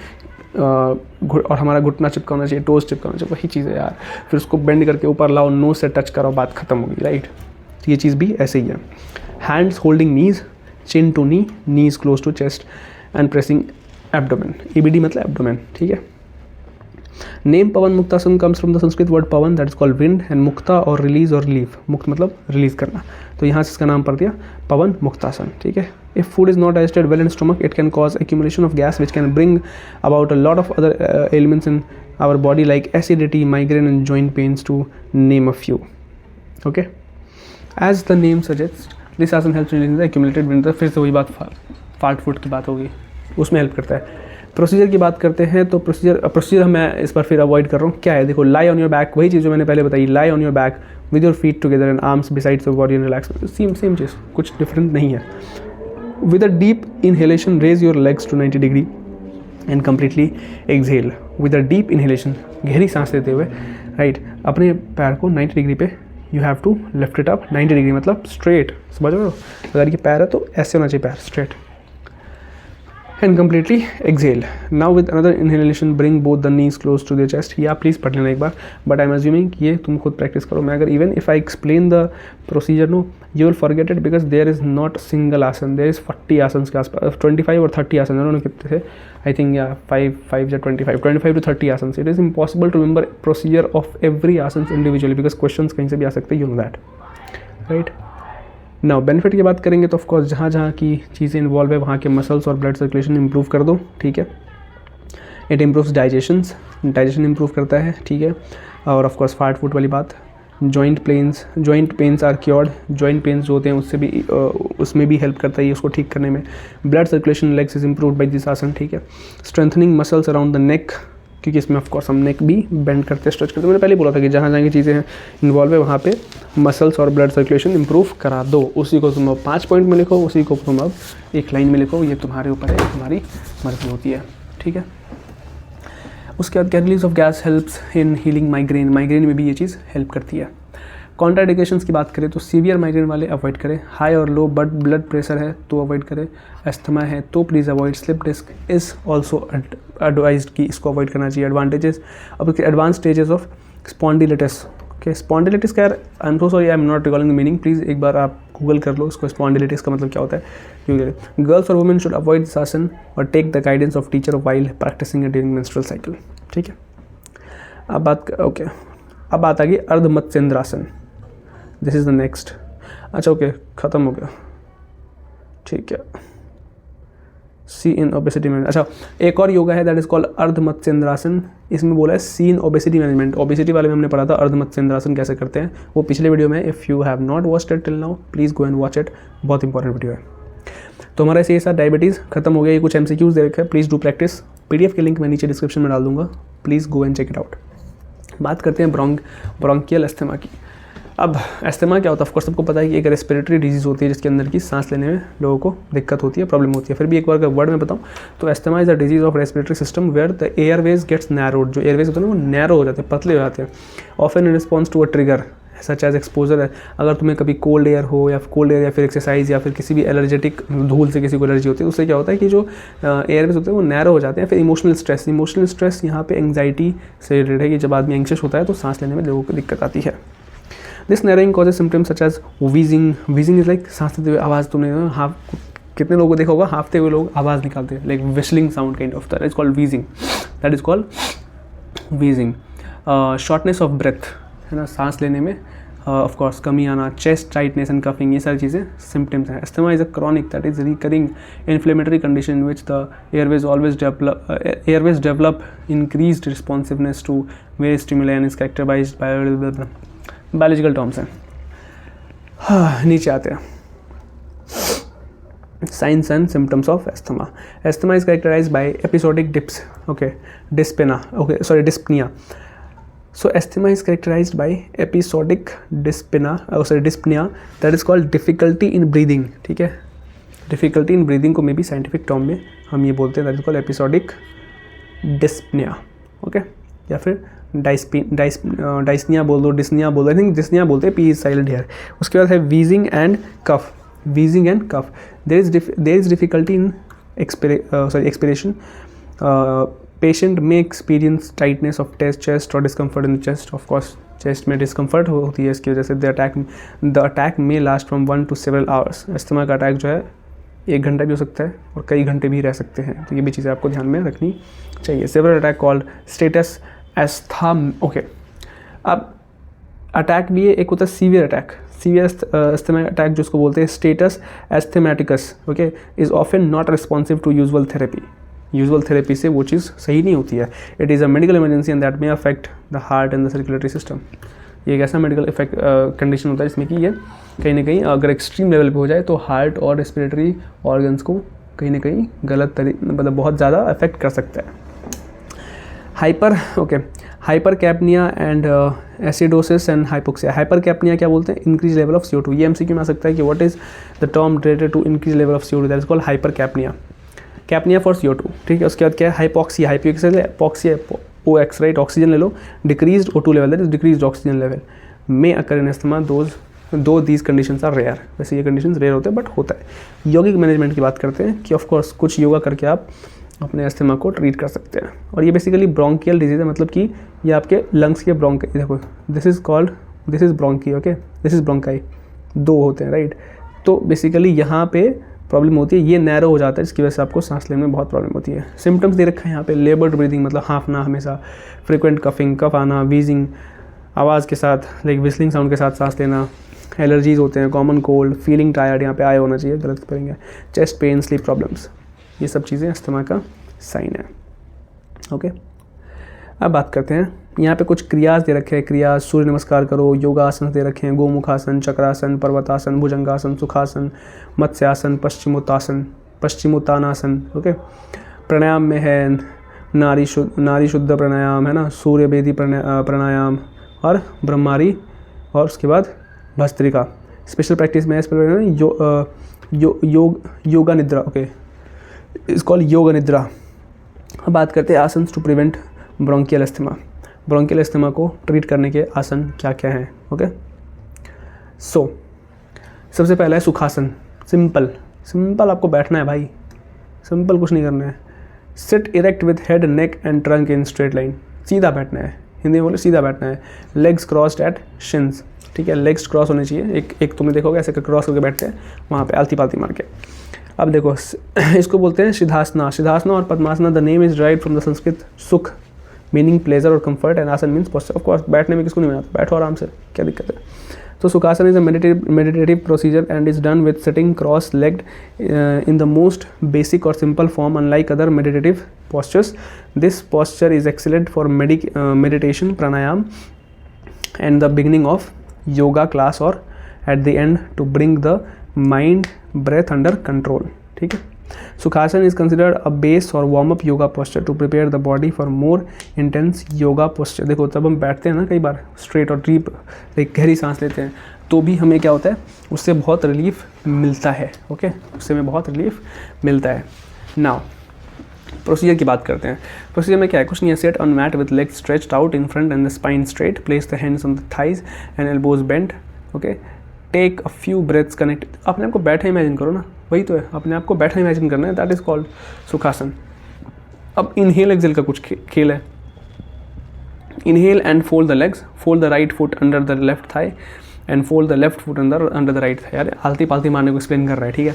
और हमारा घुटना चिपका होना चाहिए, टोज चिपका होना चाहिए, वही चीज़ है यार। फिर उसको बेंड करके ऊपर लाओ, नोज से टच करो, बात खत्म होगी, राइट। तो ये चीज़ भी ऐसे ही है। Hands holding knees, chin to knee, knees close to chest and pressing abdomen. EBD मतलब एब्डोमेन, ठीक है। Name Pawan Muktasana comes from the Sanskrit word pawan that is called wind and mukta or release और लीव, मुक्त मतलब रिलीज करना, तो यहाँ से इसका नाम पड़ दिया पवन मुक्तासन, ठीक है। If food is not digested well in stomach it can cause accumulation of gas which can bring about a lot of other elements in our body like acidity, migraine and joint pains to name a few, okay. As the name suggest this asana helps release the accumulated wind. फिर से वही बात, fast food की बात होगी, उसमें help करता है। प्रोसीजर की बात करते हैं तो प्रोसीजर मैं इस बार फिर अवॉइड कर रहा हूँ। क्या है, देखो, लाई ऑन योर बैक, वही चीज़ जो मैंने पहले बताई, lie on your back with your feet together and arms besides your body and relax, same चीज़, कुछ डिफरेंट नहीं है। With a deep inhalation raise your legs to 90 degree and completely exhale. With a deep inhalation, गहरी सांस लेते हुए, right, अपने पैर को 90 डिग्री पे you have to lift it up. 90 degree मतलब स्ट्रेट, समझ रहे हो। अगर ये पैर है तो ऐसे होना चाहिए पैर, straight and completely exhale. Now with another inhalation bring both the knees close to their chest. या प्लीज़ पढ़ लेना एक बार, but I'm assuming ये तुम खुद प्रैक्टिस करो। मैं अगर even if I explain the procedure no you will forget it because there is not single आसन, there is 40 आसन्स के आसपास, 25 और 30 आसन, उन्होंने कितने थे, I think yeah 5 या 25 to 30 asanas. It is impossible to remember procedure of every asanas individually because questions कहीं से भी आ सकते हैं, you know that, right? Now benefit की बात करेंगे तो ऑफकोर्स जहाँ जहाँ की चीज़ें इन्वॉल्व है वहाँ के मसल्स और ब्लड सर्कुलेशन इंप्रूव कर दो, ठीक है। इट इम्प्रूव्स डाइजेशन इंप्रूव करता है, ठीक है। और ऑफकोर्स फास्ट फूड वाली बात, joint pains are cured, joint pains जो होते हैं उससे भी उसमें भी हेल्प करता है ये उसको ठीक करने में। Blood circulation legs is improved by this asana, ठीक है। Strengthening muscles around the neck, क्योंकि इसमें ऑफकोर्स हम नेक भी बेंड करते स्ट्रेच करते, मैंने पहले बोला था कि जहाँ जहाँ की चीज़ें हैं इन्वॉल्व है वहाँ पे मसल्स और ब्लड सर्कुलेशन इंप्रूव करा दो। उसी को तुम अब 5 पॉइंट में लिखो, उसी को तुम अब एक लाइन में लिखो, ये तुम्हारे ऊपर है, तुम्हारी मर्जी होती है, ठीक है। उसके बाद release of gas helps in healing migraine, migraine में भी ये चीज़ हेल्प करती है। कॉन्ट्राइंडिकेशंस की बात करें तो सीवियर माइग्रेन वाले अवॉइड करें, हाई और लो ब्लड प्रेशर है तो अवॉइड करें, एस्थमा है तो please avoid, slip disc is also advised कि इसको अवॉइड करना चाहिए। एडवांटेजेस, अब एडवांस स्टेजेस ऑफ स्पॉन्डिलिटिस, ओके। स्पॉन्डिलिटिस का, I am so sorry I am not recalling the meaning, please एक बार आप गूगल कर लो इसको, स्पॉन्डिलिटिस का मतलब क्या होता है। गर्ल्स और वुमेन शुड अवॉइड दिस आसन और take the guidance of teacher while practicing during menstrual cycle, ठीक है। अब बात आ गई अर्धमत्स्येंद्रासन, दिस इज़ द नेक्स्ट। अच्छा ओके, ख़त्म हो गया, ठीक है। सी इन ओबेसिटी मैनेजमेंट, अच्छा एक और योगा है दैट इज़ कॉल्ड अर्धमत्स्येंद्रासन। इसमें बोला है सी इन ओबेसिटी मैनेजमेंट, ओबेसिटी वाले में हमने पढ़ा था अर्धमत्स्येंद्रासन कैसे करते हैं, वो पिछले वीडियो में, if you have not watched it till now please go and watch it, बहुत इंपॉर्टेंट वीडियो है। तो हमारा ऐसे ये साथ डायबिटीज़ खत्म हो गया, ये कुछ MCQs दे रखे हैं, प्लीज़ डू प्रैक्टिस। PDF के लिंक मैं नीचे डिस्क्रिप्शन में डाल दूंगा, please go and check it out. बात करते हैं ब्रोंकियल एस्थमा की। अब एस्थमा क्या होता है, ऑफकोर्स सबको पता है कि एक रेस्पिरेटरी डिजीज़ होती है जिसके अंदर की सांस लेने में लोगों को दिक्कत होती है, प्रॉब्लम होती है। फिर भी एक बार अगर वर्ड में बताऊँ तो asthma is a disease of respiratory system where the airways gets narrowed, जो एयरवेज होते हैं ना वो नैरो हो जाते हैं, पतले हो जाते हैं, often in response to a trigger such as exposure है। अगर तुम्हें कभी कोल्ड एयर हो या फिर एक्सरसाइज या फिर किसी भी एलर्जेटिक धूल से किसी को एलर्जी होती है, उससे क्या होता है कि जो एयरवेज होते हैं वो नैरो हो जाते हैं। फिर इमोशनल स्ट्रेस यहाँ पे एंग्जाइटी से रिलेटेड है कि जब आदमी एंग्शियस होता है तो सांस लेने में लोगों को दिक्कत आती है। This narrowing causes symptoms such as wheezing is like सांस लेते हुए आवाज़, तुमने कितने लोगों को देखा होगा हाफते हुए लोग आवाज़ निकालते हैं, like whistling sound kind of, that is called wheezing, that is called wheezing. Shortness of breath, है ना, सांस लेने में ऑफ कोर्स कमी आना, चेस्ट टाइटनेस एंड कफिंग, ये सारी चीज़ें सिम्टम्स हैं. Asthma is a chronic that is recurring inflammatory condition in which the airways develop increased responsiveness to various stimuli and is characterised by biological terms हैं. नीचे आते हैं. Signs and symptoms of asthma. Asthma is characterized by episodic dyspnea. So asthma is characterized by episodic dyspnea that is called difficulty in breathing. ठीक है, difficulty in breathing को मे भी scientific term में हम ये बोलते हैं, that is called episodic dyspnea. Okay, या फिर डाइस्निया बोल दो, डिस्निया बोल दो. आई थिंक डिस्निया बोलते हैं, पी इज साइलेंट हियर. उसके बाद है wheezing and cough. Wheezing and cough. There is difficulty in expiration. Patient may experience tightness of chest or discomfort in the chest. Of course, chest में discomfort होती है इसकी वजह से. The attack may last from 1 to several hours. Asthma का attack जो है 1 घंटा भी हो सकता है और कई घंटे भी रह सकते हैं. तो ये भी चीज़ें आपको ध्यान में रखनी चाहिए. Several attack called status asthma. Okay. अब अटैक भी है, एक होता है severe attack. Severe asthma attack जिसको बोलते हैं status asthmaticus. Okay, is often not responsive to usual therapy. Usual therapy से वो चीज़ सही नहीं होती है. It is a medical emergency and that may affect the heart and the circulatory system. ये एक ऐसा मेडिकल इफेक्ट कंडीशन होता है जिसमें कि ये कहीं ना कहीं अगर एक्सट्रीम लेवल पे हो जाए तो हार्ट और रेस्पिरेटरी ऑर्गन्स को कहीं ना कहीं मतलब बहुत ज़्यादा अफेक्ट कर सकता है. Hypercapnia and acidosis and hypoxia. Hypercapnia क्या बोलते हैं? Increase level of CO2. ये एमसीक्यू में आ सकता है कि what is the term related to increase level of CO2, that is called hypercapnia. Capnia for CO2. ठीक है, उसके बाद क्या है? Hypoxia. Hypoxia OX, right, oxygen ले लो. Decreased O2 level, that is decreased oxygen level. May occur in asthma. दो these conditions are rare. वैसे ये कंडीशंस रेयर होते हैं बट होता है. यौगिक मैनेजमेंट की बात करते हैं कि ऑफकोर्स कुछ योगा करके आप अपने अस्थमा को ट्रीट कर सकते हैं. और ये बेसिकली ब्रोंकियल डिजीज़ है, मतलब कि ये आपके लंग्स के देखो, this is bronchi. Okay, this is bronchi. 2 होते हैं, राइट. तो बेसिकली यहाँ पे प्रॉब्लम होती है, ये नैरो हो जाता है, जिसकी वजह से आपको सांस लेने में बहुत प्रॉब्लम होती है. सिम्टम्स दे रखा है यहाँ पे. लेबर्ड ब्रीदिंग मतलब हाँफना हमेशा, फ्रिक्वेंट कफिंग, कफ आना, वीजिंग, आवाज़ के साथ लाइक विस्लिंग साउंड के साथ सांस लेना, एलर्जीज होते हैं, कॉमन कोल्ड, फीलिंग टायर्ड, यहाँ पे आए होना चाहिए, गलत करेंगे, चेस्ट पेन, स्लीप प्रॉब्लम्स, ये सब चीज़ें अस्थमा का साइन है. ओके, अब बात करते हैं. यहाँ पे कुछ क्रियाज दे रखे हैं. क्रियाज: सूर्य नमस्कार करो, योगा आसन दे रखे हैं, गोमुखासन, चक्रासन, पर्वतासन, भुजंगासन, सुखासन, मत्स्यासन, पश्चिमोत्तानासन. ओके, प्राणायाम में है नारी शुद्ध प्राणायाम, है ना, सूर्य वेदी प्राणायाम और ब्रह्मारी, और उसके बाद भस्त्रिका. स्पेशल प्रैक्टिस में योगा निद्रा. ओके, इज कॉल्ड योगा निद्रा. अब बात करते हैं asana to prevent bronchial asthma. Bronchial asthma को ट्रीट करने के आसन क्या क्या हैं? ओके, सो सबसे पहला है सुखासन. सिंपल आपको बैठना है भाई, सिंपल, कुछ नहीं करना है. Sit erect with head, neck and trunk in straight line. सीधा बैठना है, हिंदी में बोले सीधा बैठना है. Legs crossed at shins. ठीक है, लेग्स क्रॉस होने चाहिए. एक तुमने देखोगे ऐसे क्रॉस करके बैठते हैं वहाँ पे आलती पालती मार के. अब देखो, इसको बोलते हैं सिद्धासना और padmasana. The name is derived from the Sanskrit सुख मीनिंग प्लेजर और कंफर्ट, एंड आसन मीन्स पोस्चर. ऑफ कोर्स बैठने में किसको नहीं आता, बैठो आराम से, क्या दिक्कत है. तो Sukhasana is a meditative procedure and is done with sitting cross legged in the most basic or simple form, unlike other meditative postures. This posture is excellent for meditation, pranayam, and the beginning of yoga class or at the end to bring the mind breath under control. ठीक है. Sukhasana is considered a base or warm up yoga posture to prepare the body for more intense yoga posture. देखो, तब हम बैठते हैं ना कई बार straight और डीप, एक गहरी सांस लेते हैं, तो भी हमें क्या होता है, उससे बहुत रिलीफ मिलता है. ओके, उससे हमें बहुत रिलीफ मिलता है. नाउ प्रोसीजर की बात करते हैं. प्रोसीजर में क्या है? कुछ नहीं है. Sit on mat with legs stretched out in front and the spine straight. Place the hands on the thighs and elbows bent. Okay, take a few breaths connect. अपने आप को बैठा इमेजिन करो ना, वही तो है, अपने आप को बैठा इमेजिन करना है. That is called Sukhasana. अब इनहेल एक्सेल का कुछ खेल है. Inhale and fold the legs. Fold the right foot under the left thigh and fold the left foot under the right thigh. यार आलती पालती मारने को एक्सप्लेन कर रहा है. ठीक है.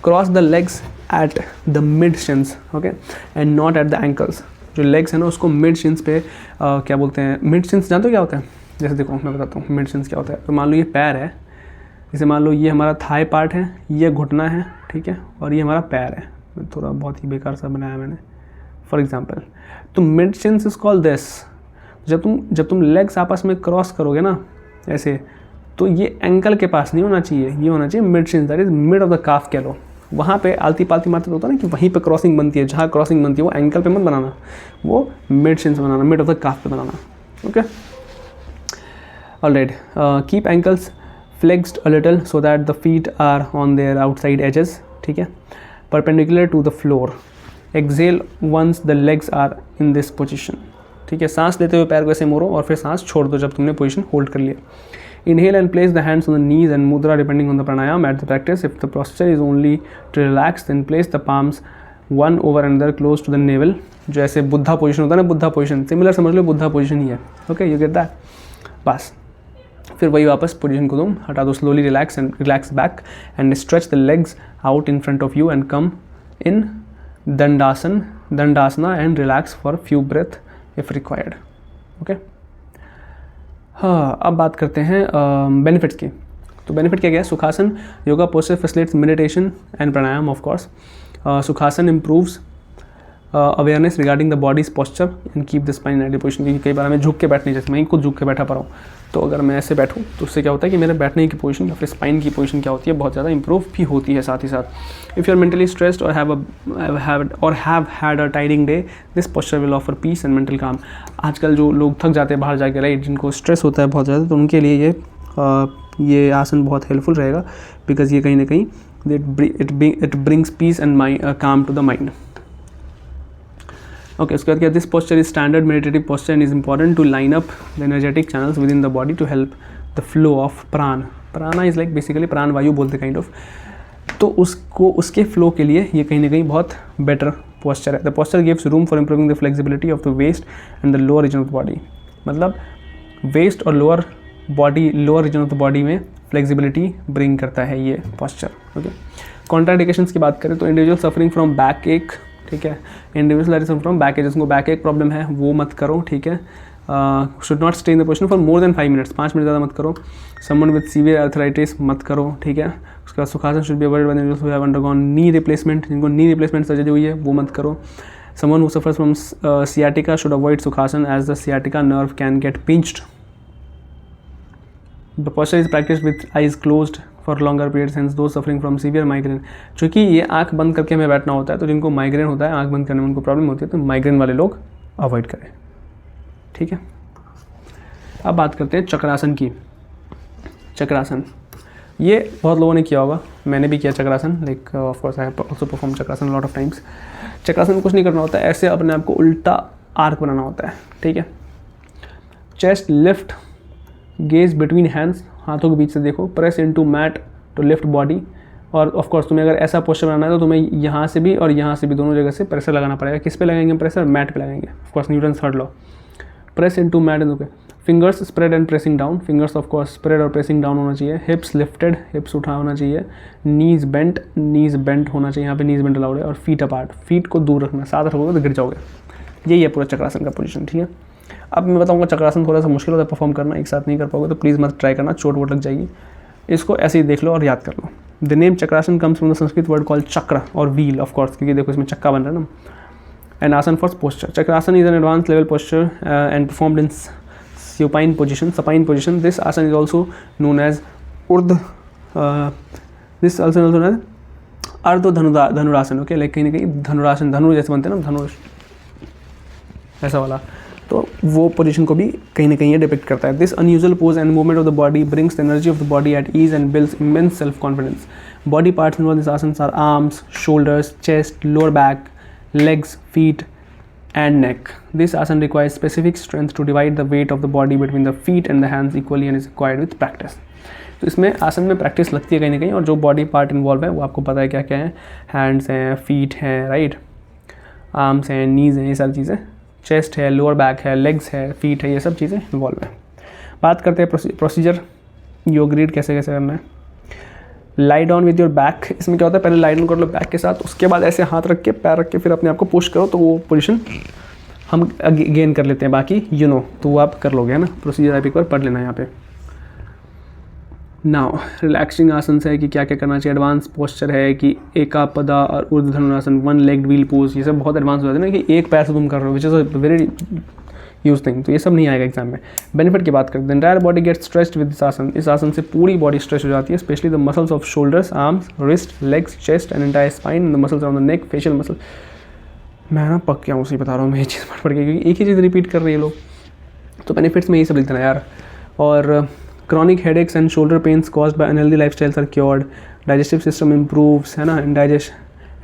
Cross the legs at the mid शिन्स. Okay, and not at the ankles. जो लेग्स है ना उसको मिड शिन्स पे क्या बोलते हैं? मिड शिन्स जानते हो क्या होता है? जैसे देखो मैं बताता हूँ मिड शिन्स क्या होता है। तो मान लो ये पैर है, जैसे मान लो ये हमारा थाई पार्ट है, ये घुटना है, ठीक है, और ये हमारा पैर है। थोड़ा बहुत ही बेकार सा बनाया मैंने फॉर एग्जांपल। तो मिड शिन्स इज कॉल्ड दिस। जब तुम लेग्स आपस में क्रॉस करोगे ना ऐसे, तो ये एंकल के पास नहीं होना चाहिए, ये होना चाहिए mid शिन्स, that is mid of the काफ कह लो। वहाँ पे आलती पालती मारते होता है ना कि वहीं पे क्रॉसिंग बनती है, जहाँ क्रॉसिंग बनती है वो एंकल पे मत बनाना, वो मिड शिन्स बनाना, मिड ऑफ द काफ पे बनाना। Okay, alright, keep ankles flexed a little so that the feet are on their outside edges, ठीक है, perpendicular to the floor. Exhale once the legs are in this position, ठीक है। सांस लेते हुए पैर को ऐसे मोड़ो और फिर सांस छोड़ दो जब तुमने पोजीशन होल्ड कर लिया। Inhale and place the hands on the knees and mudra depending on the pranayam at the practice. If the posture is only to relax, then place the palms one over another close to the navel. जो ऐसे Buddha position होता है ना, Buddha position similar समझ लो, Buddha position ही है। Okay, you get that. बस फिर वही वापस पोजीशन को तुम हटा दो, slowly relax back and stretch the legs out in front of you and come in Dandasana and relax for few breath if required. Okay, हाँ, अब बात करते हैं बेनिफिट्स की। तो बेनिफिट क्या है? Sukhasana yoga posture facilitates meditation and pranayama of course. Sukhasana improves awareness regarding the body's posture and keep the spine at position. क्योंकि कई बार हमें झुक के बैठने, जैसे मैं खुद झुक के बैठा पा रहा हूँ, तो अगर मैं ऐसे बैठूँ तो उससे क्या होता है कि मेरे बैठने की पोजीशन या फिर स्पाइन की पोजीशन क्या होती है, बहुत ज़्यादा इंप्रूव भी होती है साथ ही साथ। If you are mentally stressed or have had a tiring day, this posture will offer peace and mental calm. आजकल जो लोग थक जाते हैं बाहर जाके, राइट, जिनको स्ट्रेस होता है बहुत ज़्यादा, तो उनके लिए ये आसन बहुत हेल्पफुल रहेगा, बिकॉज ये कहीं ना कहीं it brings peace and calm to the mind. Okay, उसके बाद क्या, this posture is standard meditative posture and is important to line up the energetic channels within the body to help the flow of prana. Prana is like basically प्राण वायु बोलते kind of. तो उसके flow के लिए ये कहीं ना कहीं बहुत बेटर पोस्चर है। The posture gives room for improving the flexibility of the waist and the lower region of the body. मतलब वेस्ट और lower region of the body में फ्लेक्सिबिलिटी ब्रिंग करता है ये पोस्चर। ओके, कॉन्ट्राइंडिकेशंस की बात करें तो इंडिविजुअल सफरिंग फ्रॉम बैक एक, ठीक है, इंडिविजुअल फ्रॉम बैक एक, जिसको बैक एक प्रॉब्लम है वो मत करो, ठीक है। Should not stay in the position for more then 5 minutes, 5 minute ज़्यादा मत करो। समवन विद सीवियर आर्थराइटिस मत करो, ठीक है। उसके बाद Sukhasana should be avoided by individuals who have undergone knee replacement, जिनको नी रिप्लेसमेंट सर्जरी हुई है वो मत करो। Someone who suffers from sciatica should avoid Sukhasana as the sciatica nerve can get pinched. The posture is practice with eyes closed for longer period, hence those suffering from severe migraine. चूँकि ये आंख बंद करके हमें बैठना होता है, तो जिनको माइग्रेन होता है, आंख बंद करने में उनको प्रॉब्लम होती है, तो माइग्रेन वाले लोग अवॉइड करें, ठीक है। अब बात करते हैं चक्रासन की। चक्रासन ये बहुत लोगों ने किया होगा, मैंने भी किया Chakrasana, like of course I have also perform Chakrasana lot of times. Chakrasana में कुछ नहीं करना होता है, ऐसे अपने आप को उल्टा आर्क बनाना होता है, ठीक है। Chest lift, gaze between hands, हाथों के बीच से देखो, press into mat to lift body. और ऑफ कोर्स तुम्हें अगर ऐसा पोस्चर बनाना है तो तुम्हें यहाँ से भी और यहाँ से भी दोनों जगह से प्रेशर लगाना पड़ेगा। किस पे लगाएंगे प्रेशर? मैट पे लगाएंगे, of course Newton third law. Press into mat and okay. Fingers spread and pressing down, fingers of course spread और प्रेसिंग डाउन होना चाहिए। हिप्स लिफ्टेड, हिप्स उठा होना चाहिए। नीज बेंट होना चाहिए, यहाँ पे नीज बेंट अलाउड है। और फीट अपार्ट, फीट को दूर रखना, साथ रखोगे तो गिर जाओगे। यही है पूरा चक्रासन का पोजीशन, ठीक है। अब मैं बताऊंगा चक्रासन थोड़ा सा मुश्किल होता है परफॉर्म करना, एक साथ नहीं कर पाओगे तो प्लीज़ मत ट्राई करना, चोट वोट लग जाएगी। इसको ऐसे ही देख लो और याद कर लो। The name Chakrasana comes from the Sanskrit word called chakra or wheel, of course, क्योंकि देखो इसमें चक्का बन रहा है ना। एंड आसन for posture, chakrasana is an advance level posture and performed in supine position. This asana is also known as ardha dhanurasana. Okay, like कहीं ना कहीं धनुरासन, धनु जैसे बनते हैं ना, धनुष ऐसा वाला, तो वो पोजीशन को भी कहीं ना कहीं ये डिपिक्ट करता है। This unusual pose and movement of the body brings the energy of the body at ease and builds immense self confidence. Body parts involve this asana are arms, shoulders, chest, lower back, legs, feet and neck. This asana requires specific strength to divide the weight of the body between the feet and the hands equally and is acquired with practice. तो इसमें आसन में practice लगती है कहीं ना कहीं, और जो बॉडी पार्ट इन्वॉल्व है वो आपको पता है क्या क्या है। हैंड्स हैं, फीट हैं, राइट, आर्म्स हैं, नीज हैं, ये सारी चीज़ें, चेस्ट है, लोअर बैक है, लेग्स है, फीट है, ये सब चीज़ें इन्वॉल्व है। बात करते हैं प्रोसीजर, योग रीड कैसे कैसे करना है। Lie down with your back, इसमें क्या होता है, पहले लाई डाउन कर लो बैक के साथ, उसके बाद ऐसे हाथ रख के, पैर रख के, फिर अपने आप को पुश करो तो वो पोजीशन हम गेन कर लेते हैं, बाकी तो वो आप कर लोगे, है ना। प्रोसीजर आप एक बार पढ़ लेना यहाँ पे। नाउ रिलैक्सिंग आसन है कि क्या क्या करना चाहिए, एडवांस पोस्चर है कि एकापदा और ऊर्ध्व धनुरासन, वन लेग व्हील पोज, ये सब बहुत एडवांस हो जाते हैं ना कि एक पैर से तुम कर रहे हो, which is a very use thing. तो ये सब नहीं आएगा एग्जाम में। बेनिफिट की बात करते हैं, entire body gets stretched with this asana. इस आसन से पूरी बॉडी स्ट्रेच हो जाती है, specially the muscles off shoulders, arms, wrist, legs, chest and entire spine, the muscles on the neck, facial muscle. मैं ना पक गया हूँ, उसे बता रहा हूँ मैं ये चीज़ पढ़ के, क्योंकि एक ही चीज़ रिपीट कर रहे हैं लोग। तो बेनिफिट्स में ये सब लिखते हैं यार। और chronic headaches and shoulder pains caused by unhealthy lifestyles are cured, digestive system improves, है ना,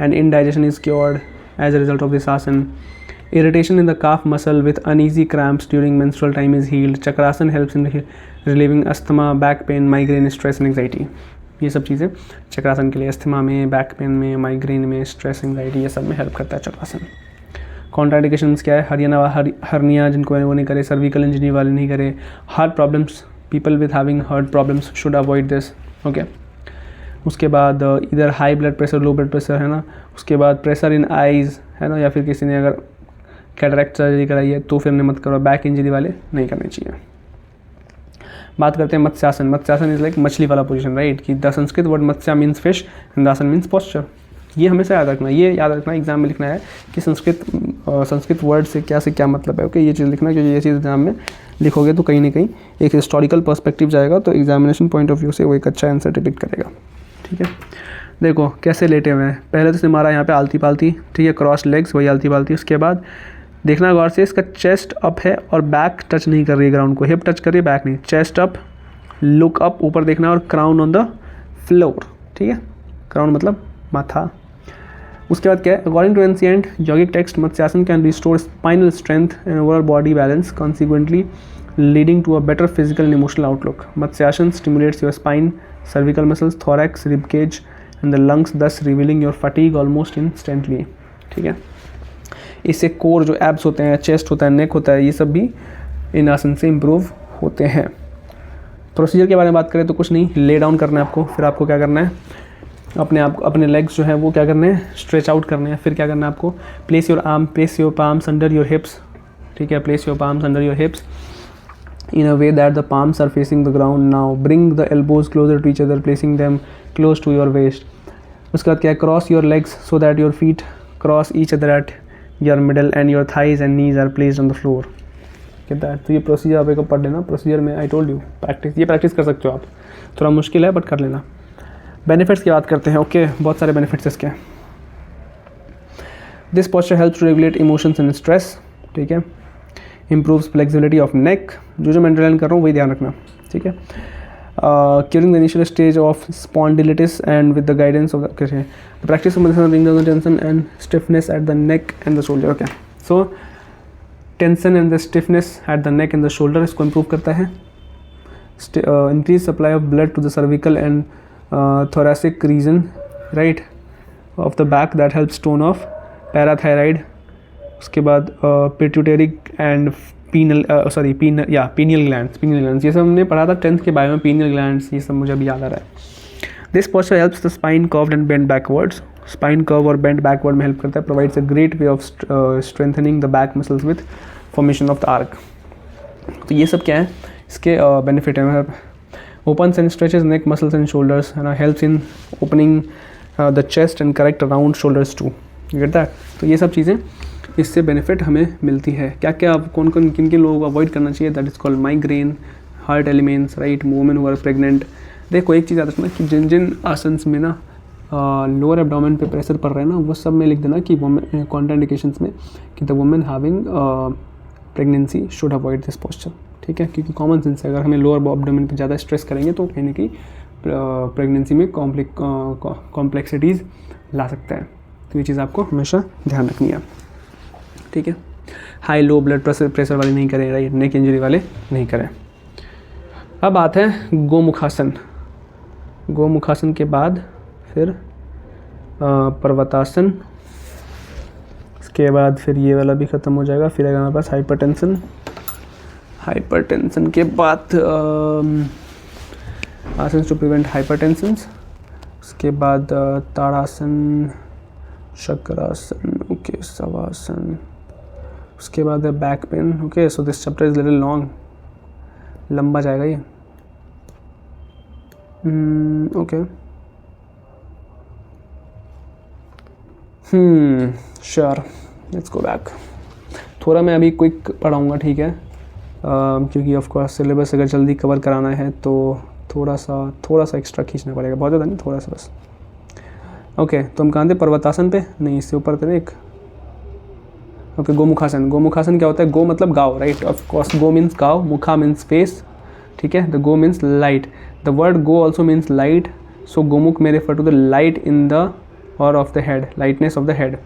indigestion is cured as a result of this आसन। Irritation in the calf muscle with uneasy cramps during menstrual time is healed. Chakrasana helps in relieving asthma, back pain, migraine, stress and anxiety. ये सब चीज़ें चक्रासन के लिए, asthma में, back pain में, migraine में, stress, anxiety, ये सब में हेल्प करता है चक्रासन। कॉन्ट्राइंडिकेशंस क्या है, हर्निया जिनको वो नहीं करे, सर्विकल इंजरी वाले नहीं करे, heart problems, people with having heart problems should avoid this, okay. उसके बाद इधर high blood pressure, low blood pressure, है ना। उसके बाद प्रेशर इन आइज़, है ना, या फिर किसी ने अगर कैटरेक्ट सर्जरी कराई है तो फिर ने मत करो, बैक इंजरी वाले नहीं करनी चाहिए। बात करते हैं मत्स्यासन। मत्स्यासन इज लाइक मछली वाला पोजीशन, राइट, कि the Sanskrit word matsya means fish and asana means posture. ये हमेशा याद रखना, ये याद रखना, एग्जाम में लिखना है कि संस्कृत वर्ड से क्या मतलब है, ओके। ये चीज़ लिखना, क्योंकि ये चीज़ एग्जाम में लिखोगे तो कहीं ना कहीं एक हिस्टोरिकल पर्सपेक्टिव जाएगा, तो एग्जामिनेशन पॉइंट ऑफ व्यू से वो एक अच्छा आंसर डिपिक्ट करेगा, ठीक है। देखो कैसे लेटे हुए हैं, पहले तो इसने मारा यहाँ पे आलती पालती, ठीक है, क्रॉस लेग्स, वही आलती पालती। उसके बाद देखना गौर से, इसका चेस्ट अप है और बैक टच नहीं कर रही है ग्राउंड को, हिप टच कर रही है, बैक नहीं। चेस्ट अप, लुक अप, ऊपर देखना, और क्राउन ऑन द फ्लोर, ठीक है, क्राउन मतलब माथा। उसके बाद क्या है, according to ancient yogic text, Matsyasana can restore spinal strength and overall body balance, consequently leading to a better physical and emotional outlook. Matsyasana stimulates your spine, cervical muscles, thorax, rib cage and the lungs, thus revealing your fatigue almost instantly, ठीक है। इससे core जो abs होते हैं, chest होता है, नेक होता है, ये सब भी इन आसन से इम्प्रूव होते हैं। प्रोसीजर के बारे में बात करें तो कुछ नहीं, ले डाउन करना है आपको, फिर आपको क्या करना है, अपने लेग्स जो है वो क्या करने हैं, स्ट्रेच आउट करने हैं। फिर क्या करना है आपको, place your palms under your hips, ठीक है, place your palms under your hips in a way that the palms are facing the ground. Now bring the elbows closer to each other, placing them close to your waist. उसके बाद क्या है, cross your legs so that your feet cross each other at your middle and your thighs and knees are placed on the floor. Get that? तो ये procedure आप एक पढ़ लेना। प्रोसीजर में आई टोल्ड यू प्रैक्टिस, ये प्रैक्टिस कर सकते हो आप, थोड़ा मुश्किल है बट कर लेना। बेनिफिट्स की बात करते हैं, ओके, बहुत सारे बेनिफिट्स इसके। This posture helps to regulate emotions and stress, ठीक है। इम्प्रूव्स फ्लेक्सिबिलिटी ऑफ नेक, जो मैं अंडरलाइन कर रहा हूँ वही ध्यान रखना, ठीक है। Curing the initial stage of spondylitis and with the guidance of the practice bring down the tension and stiffness at the neck and the shoulder, okay. So tension and the stiffness at the neck and the shoulder, इसको improve करता है। Increase supply of blood to the cervical and thoracic region, right, of the back, that helps tone off parathyroid. उसके बाद pituitary and pineal glands, ये सब हमने पढ़ा था 10th के बारे में, pineal glands, ये सब मुझे अभी याद आ रहा है। This posture helps the spine curved and bent backwards. Spine curve और bent backward में हेल्प करता है, provides a great way of strengthening the back muscles with formation of the arc. तो ये सब क्या है, इसके बेनिफिट है। Opens and stretches neck muscles and shoulders, and helps in opening the chest and correct round shoulders too. You get that? तो ये सब चीज़ें इससे बेनिफिट हमें मिलती है। क्या क्या कौन किन लोगों को अवॉइड करना चाहिए, that is called migraine, heart ailments, right, women who are pregnant. देखो एक चीज़ याद रखना कि जिन आसन्स में ना लोअर एब्डोमेन पे प्रेशर पड़ रहा है ना, वो सब में लिख देना कि वुमेन कॉन्ट्राइंडिकेशंस में कि the women having pregnancy should avoid this posture, ठीक है। क्योंकि कॉमन सेंस है, अगर हमें लोअर एब्डोमेन पे ज़्यादा स्ट्रेस करेंगे तो कहीं ना कहीं प्रेगनेंसी में कॉम्प्लेक्सिटीज़ ला सकता है। तो ये चीज़ आपको हमेशा ध्यान रखनी है, ठीक है। हाई लो ब्लड प्रेशर वाले नहीं करें, राइट, नेक इंजरी वाले नहीं करें। अब आते हैं गोमुखासन। गोमुखासन के बाद फिर पर्वतासन, उसके बाद फिर ये वाला भी ख़त्म हो जाएगा। फिर आएगा हमारे पास हाइपरटेंशन के बाद आसन टू प्रिवेंट हाइपरटेंशंस, उसके बाद ताड़ासन, चक्रासन, ओके, शवासन, उसके बाद है back pain. Okay, so this chapter is little long, लंबा जाएगा ये. Okay, sure, let's go back. थोड़ा मैं अभी क्विक पढ़ाऊँगा, ठीक है, क्योंकि ऑफ कोर्स सिलेबस अगर जल्दी कवर कराना है तो थोड़ा सा एक्स्ट्रा खींचना पड़ेगा, बहुत ज़्यादा नहीं, थोड़ा सा बस. ओके, तो हम कहाँ थे? पर्वतासन पे नहीं, इससे ऊपर थे एक. ओके, गोमुखासन. गोमुखासन क्या होता है? गो मतलब गाँव, right? Of course go means gaon, mukha means face, ठीक है. The go means light. The word go also means light. So Gomukh में refer to the light in the or of the head, lightness of the head,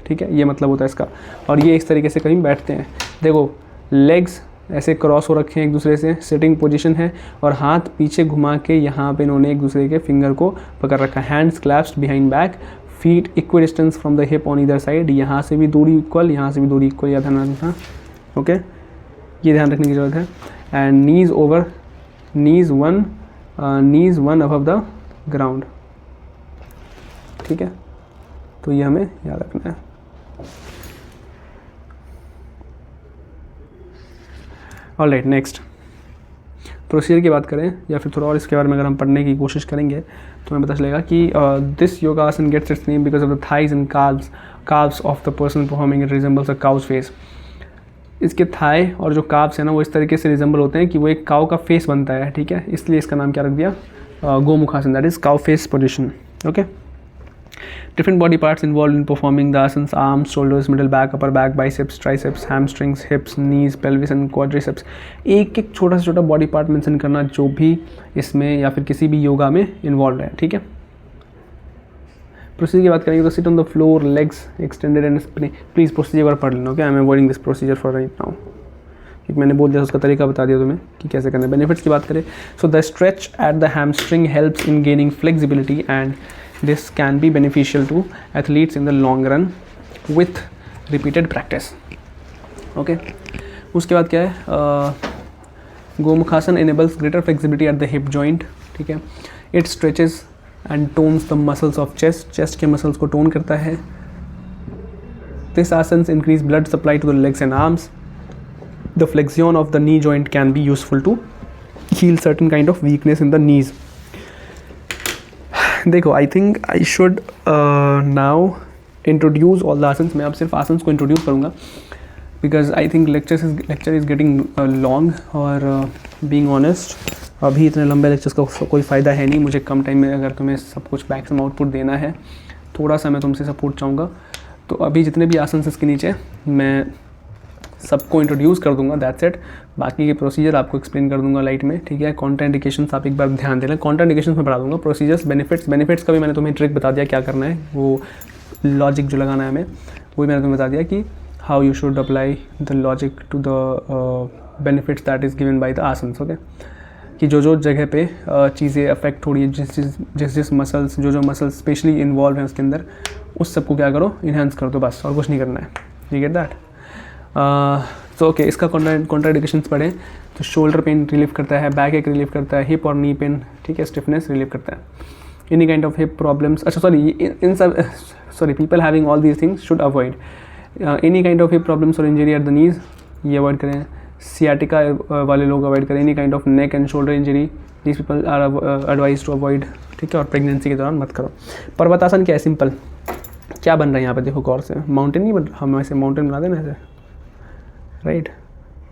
ठीक है, ये मतलब होता है इसका. और ये इस तरीके से कहीं बैठते हैं. देखो, लेग्स ऐसे क्रॉस हो रखे हैं एक दूसरे से, सिटिंग पोजीशन है, और हाथ पीछे घुमा के यहाँ पे इन्होंने एक दूसरे के फिंगर को पकड़ रखा है. Hands clasped behind back, feet equal distance from the hip on either side. यहाँ से भी दूरी इक्वल, यहाँ से भी दूरी इक्वल, या ध्यान रखना. ओके, ये ध्यान रखने की ज़रूरत है. And knees over, knees one above the ground, ठीक है. तो ये हमें याद रखना है. ऑल राइट, नेक्स्ट प्रोसीजर की बात करें या फिर थोड़ा और इसके बारे में अगर हम पढ़ने की कोशिश करेंगे तो हमें पता चलेगा कि this yogasana gets its name because of the thighs and calves of the person performing it resembles a cow's face. इसके थाई और जो काव्स है ना, वो इस तरीके से रिजेंबल होते हैं कि वो एक काउ का फेस बनता है, ठीक है. इसलिए इसका नाम क्या रख दिया? Gomukhasana, that is cow face position. Okay, different body parts involved in performing the asanas: arms, shoulders, middle back, upper back, biceps, triceps, hamstrings, hips, knees, pelvis and quadriceps. एक एक छोटा से छोटा बॉडी पार्ट मेंशन करना जो भी इसमें या फिर किसी भी योगा में इन्वॉल्व है, ठीक है. प्रोसीजर की बात करेंगे तो sit on the floor, legs extended and spring. Please procedure एक बार पढ़ लेना. Okay, I am avoiding this procedure for right now, क्योंकि मैंने बोल दिया उसका तरीका बता दिया तुम्हें कि कैसे करना है. बेनिफिट्स की बात करें so the stretch at the hamstring helps in gaining flexibility and this can be beneficial to athletes in the long run with repeated practice. Okay, उसके बाद क्या है? Gomukhasana enables greater flexibility at the hip joint, ठीक है. It stretches and tones the muscles of chest के muscles को tone करता है. This asanas increase blood supply to the legs and arms. The flexion of the knee joint can be useful to heal certain kind of weakness in the knees. देखो, I think I should now introduce all the asanas. मैं अब सिर्फ आसन्स को introduce करूँगा because I think lecture is getting long. और being honest, अभी इतने लंबे लेक्चर्स का कोई फ़ायदा है नहीं. मुझे कम टाइम में अगर तुम्हें सब कुछ मैक्सिमम आउटपुट देना है, थोड़ा सा मैं तुमसे सपोर्ट चाहूँगा. तो अभी जितने भी आसन्स इसके नीचे मैं सबको इंट्रोड्यूस कर दूंगा, दैट्स इट. बाकी के प्रोसीजर आपको एक्सप्लेन कर दूंगा लाइट में, ठीक है. कॉन्ट्राइंडिकेशंस आप एक बार ध्यान देना. कॉन्ट्राइंडिकेशंस में पढ़ा दूंगा. प्रोसीजर्स, बेनिफिट्स का भी मैंने तुम्हें ट्रिक बता दिया क्या करना है, वो लॉजिक जो लगाना है हमें, वो भी मैंने तुम्हें बता दिया कि how you should apply the logic to the benefits that is given by the asanas. Okay, कि जो जगह पे चीज़ें अफेक्ट हो रही है, जिस मसल्स, जो मसल्स स्पेशली इन्वॉल्व हैं उसके अंदर, उस सबको क्या करो, इन्हेंस कर दो बस, और कुछ नहीं करना है. You get that? तो ओके, इसका कॉन्ट्राइंडिकेशंस पढ़ें तो शोल्डर पेन रिलीव करता है, बैक एक रिलीव करता है, हिप और नी पेन, ठीक है, स्टिफनेस रिलीव करता है. Any kind of hip problems, अच्छा sorry people having all these things should avoid any kind of hip problems or injury at the knees, ये अवॉइड करें. सियाटिका वाले लोग अवॉइड करें. Any kind of neck and shoulder injury, these people are advise to avoid, ठीक है. और pregnancy के दौरान मत करो. पर्वतासन क्या है? सिंपल. क्या बन रहा है यहाँ पे? देखो गौर से, माउंटेन नहीं बन, हम ऐसे माउंटेन बना देना ऐसे, राइट,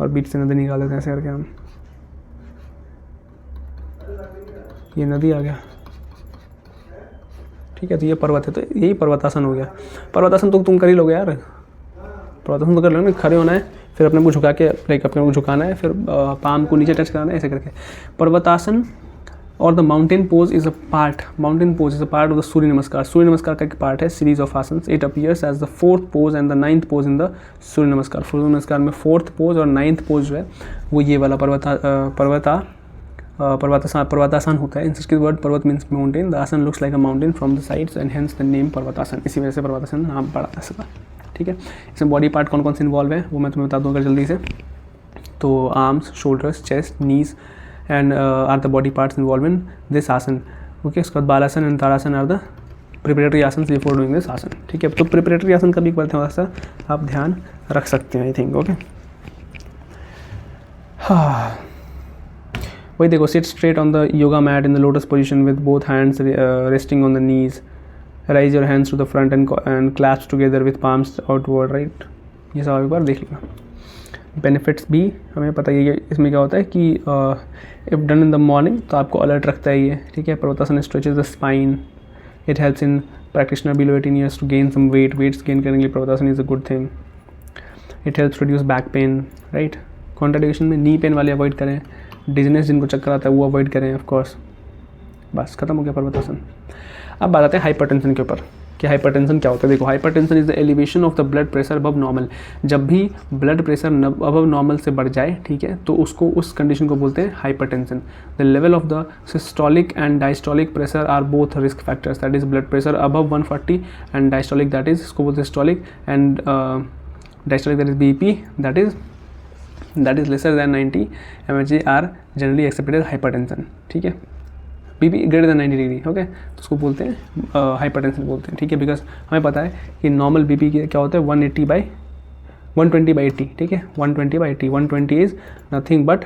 और बीच से नदी निकाल देते हैं ऐसे करके हम. ये नदी आ गया, ठीक है. तो ये पर्वत है, तो यही पर्वतासन हो गया. पर्वतासन तो तुम कर ही लोगे यार. पर्वतासन तो कर लोगे. खड़े होना है, फिर अपने को झुका के, लाइक अपने को झुकाना है, फिर पाम को नीचे टच कराना है, ऐसे करके. Parvatasana or the mountain pose is a part of the Surya Namaskar. Surya Namaskar का एक पार्ट है, series of asanas. It appears as the 4th pose and the 9th pose in the Surya Namaskar. Surya नमस्कार में 4th पोज और 9th पोज जो है वो ये वाला पर्वतासन होता है. In Sanskrit word parvat means mountain. The asana looks like a mountain from the sides and hence the name Parvatasana. इसी वजह से पर्वतासन नाम पड़ा इसका, ठीक है. इसमें बॉडी पार्ट कौन कौन से इन्वॉल्व है वो मैं तुम्हें बता दूँ अगर जल्दी से. तो arms, shoulders, chest, knees and are the body parts involved in this asan. Okay, उसके बाद Balasana and Tadasana are the preparatory asana before doing this asana, ठीक है। तो प्रिपरेटरी आसन का भी एक बार थोड़ा सा आप ध्यान रख सकते हैं, आई थिंक, ओके। हाँ, वही देखो, sit straight on the yoga mat in the lotus position with both hands resting on the knees, raise your hands to the front and clasp together with palms outward, right. ये सब एक बार देख लेना। Benefits भी हमें पता ही है इसमें क्या होता है कि if done in the morning तो आपको अलर्ट रखता है ये, ठीक है। Parvatasana stretches the spine, it helps in practitioner below 18 years to gain some weights gain करने के लिए Parvatasana is a good thing. It helps reduce back pain, right. Contradiction में नी पेन वाले अवॉइड करें, डिजनेस जिनको चक्कर आता है वो अवॉइड करें, ऑफ कोर्स। बस खत्म हो गया पर्वतासन। अब बात आते हैं हाइपरटेंशन के ऊपर कि हाइपरटेंशन क्या होता है। देखो, hypertension is the elevation of the blood pressure above normal. जब भी ब्लड प्रेशर अबव नॉर्मल से बढ़ जाए, ठीक है, तो उसको, उस कंडीशन को बोलते हैं hypertension. The level of the systolic and diastolic pressure are both risk factors, that is blood pressure above 140 and diastolic, that is, इसको बोलते हैं systolic, and diastolic that is BP, that is lesser than 90 mHg are generally accepted as hypertension, ठीक है। BP greater than 90 degree, okay, तो उसको बोलते हैं hypertension बोलते हैं, ठीक है। बिकॉज हमें पता है कि नॉर्मल बीपी क्या होता है 120/80, ठीक है। 120/80, 120 is nothing but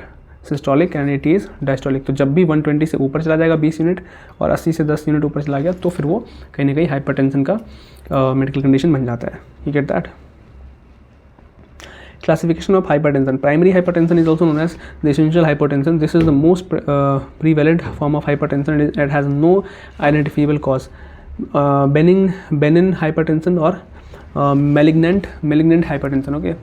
systolic and 80 is diastolic. तो जब भी 120 से ऊपर चला जाएगा 20 यूनिट और 80 से 10 यूनिट ऊपर चला गया तो फिर वो कहीं ना कहीं हाइपरटेंशन का मेडिकल कंडीशन बन जाता है, you get that. Classification of hypertension. Primary hypertension is also known as the essential hypertension. This is the most prevalent form of hypertension. It has no identifiable cause. Benign hypertension or malignant hypertension. Okay,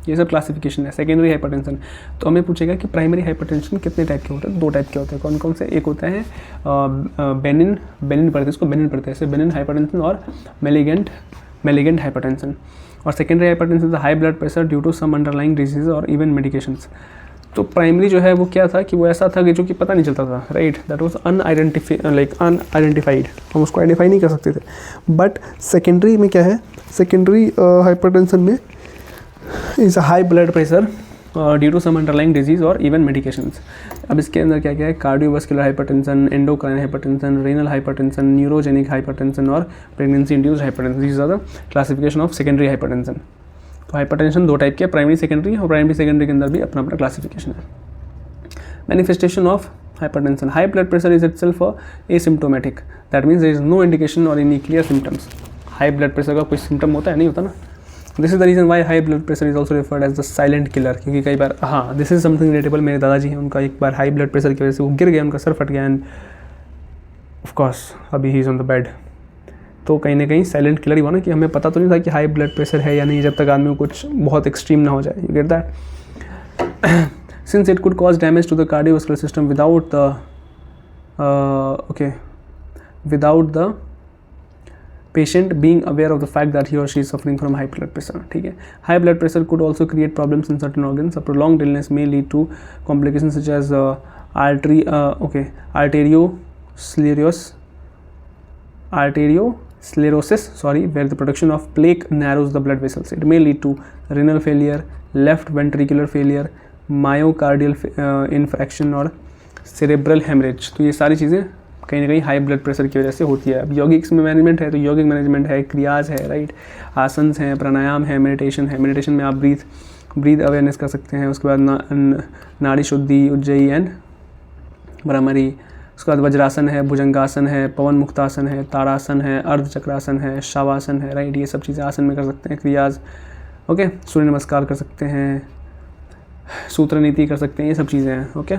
ये सब classification है। Secondary hypertension, तो हमें पूछेगा कि primary hypertension कितने type के होते हैं। 2 टाइप के होते हैं। कौन कौन से? एक होता है बेनिन पड़ते हैं, इसको बेनिन पड़ते हैं, जैसे बेनिन हाइपरटेंशन और मेलिगेंट हाइपरटेंशन। और secondary hypertension high blood pressure due to some underlying disease और इवन मेडिकेशंस। तो प्राइमरी जो है वो क्या था कि वो ऐसा था कि जो कि पता नहीं चलता था, राइट, दैट वाज अनआइडेंटिफाइड, हम उसको आइडेंटिफाई नहीं कर सकते थे। बट सेकेंडरी में क्या है, सेकेंडरी हाइपरटेंशन में is a high blood pressure due to some underlying disease और इवन मेडिकेशंस। अब इसके अंदर क्या क्या है, cardiovascular hypertension, endocrine hypertension, renal hypertension, neurogenic hypertension और pregnancy induced hypertension. This are the classification of secondary hypertension. तो हाइपरटेंशन 2 टाइप के, प्राइमरी सेकेंडरी, और प्राइमरी सेकेंडरी के अंदर भी अपना अपना क्लासिफिकेशन है। Manifestation of hypertension. High blood pressure is itself asymptomatic. That means there is no indication or any clear symptoms. High blood pressure का कोई symptom होता है? नहीं होता ना। This is the reason why high blood pressure is also referred as the silent killer. क्योंकि कई बार, हाँ, this is something relatable. मेरे दादाजी हैं, उनका एक बार हाई ब्लड प्रेशर की वजह से वो गिर गया, उनका सर फट गया, एंड ऑफ कोर्स अभी he is on the bed. तो कहीं ना कहीं साइलेंट किलर ही हुआ ना, कि हमें पता तो नहीं था कि हाई ब्लड प्रेशर है या नहीं, जब तक आदमी को कुछ बहुत एक्सट्रीम ना हो जाए। You get that. Since it could cause damage to the cardiovascular system without the patient being aware of the fact that he or she is suffering from high blood pressure. ठीक है, high blood pressure could also create problems in certain organs. A prolonged illness may lead to complications such as arteriosclerosis, where the production of plaque narrows the blood vessels. It may lead to renal failure, left ventricular failure, myocardial infarction और cerebral haemorrhage. तो ये सारी चीज़ें कहीं ना कहीं high blood pressure की वजह से होती है। अब यौगिक में मैनेजमेंट है, तो यौगिक मैनेजमेंट है, क्रियाज है, राइट, आसन्स हैं, प्राणायाम है, मेडिटेशन है। मेडिटेशन में आप ब्रीथ अवेयरनेस कर सकते हैं। उसके बाद नाड़ी शुद्धि, उज्जयी एंड भ्रमरी। उसके बाद वज्रासन है, भुजंगासन है, पवन मुक्तासन है, ताड़ासन है, अर्धचक्रासन है, शवासन है, राइट, ये सब चीज़ें आसन में कर सकते हैं। क्रियाज, ओके, सूर्य नमस्कार कर सकते हैं, सूत्र नीति कर सकते हैं, ये सब चीज़ें हैं। ओके,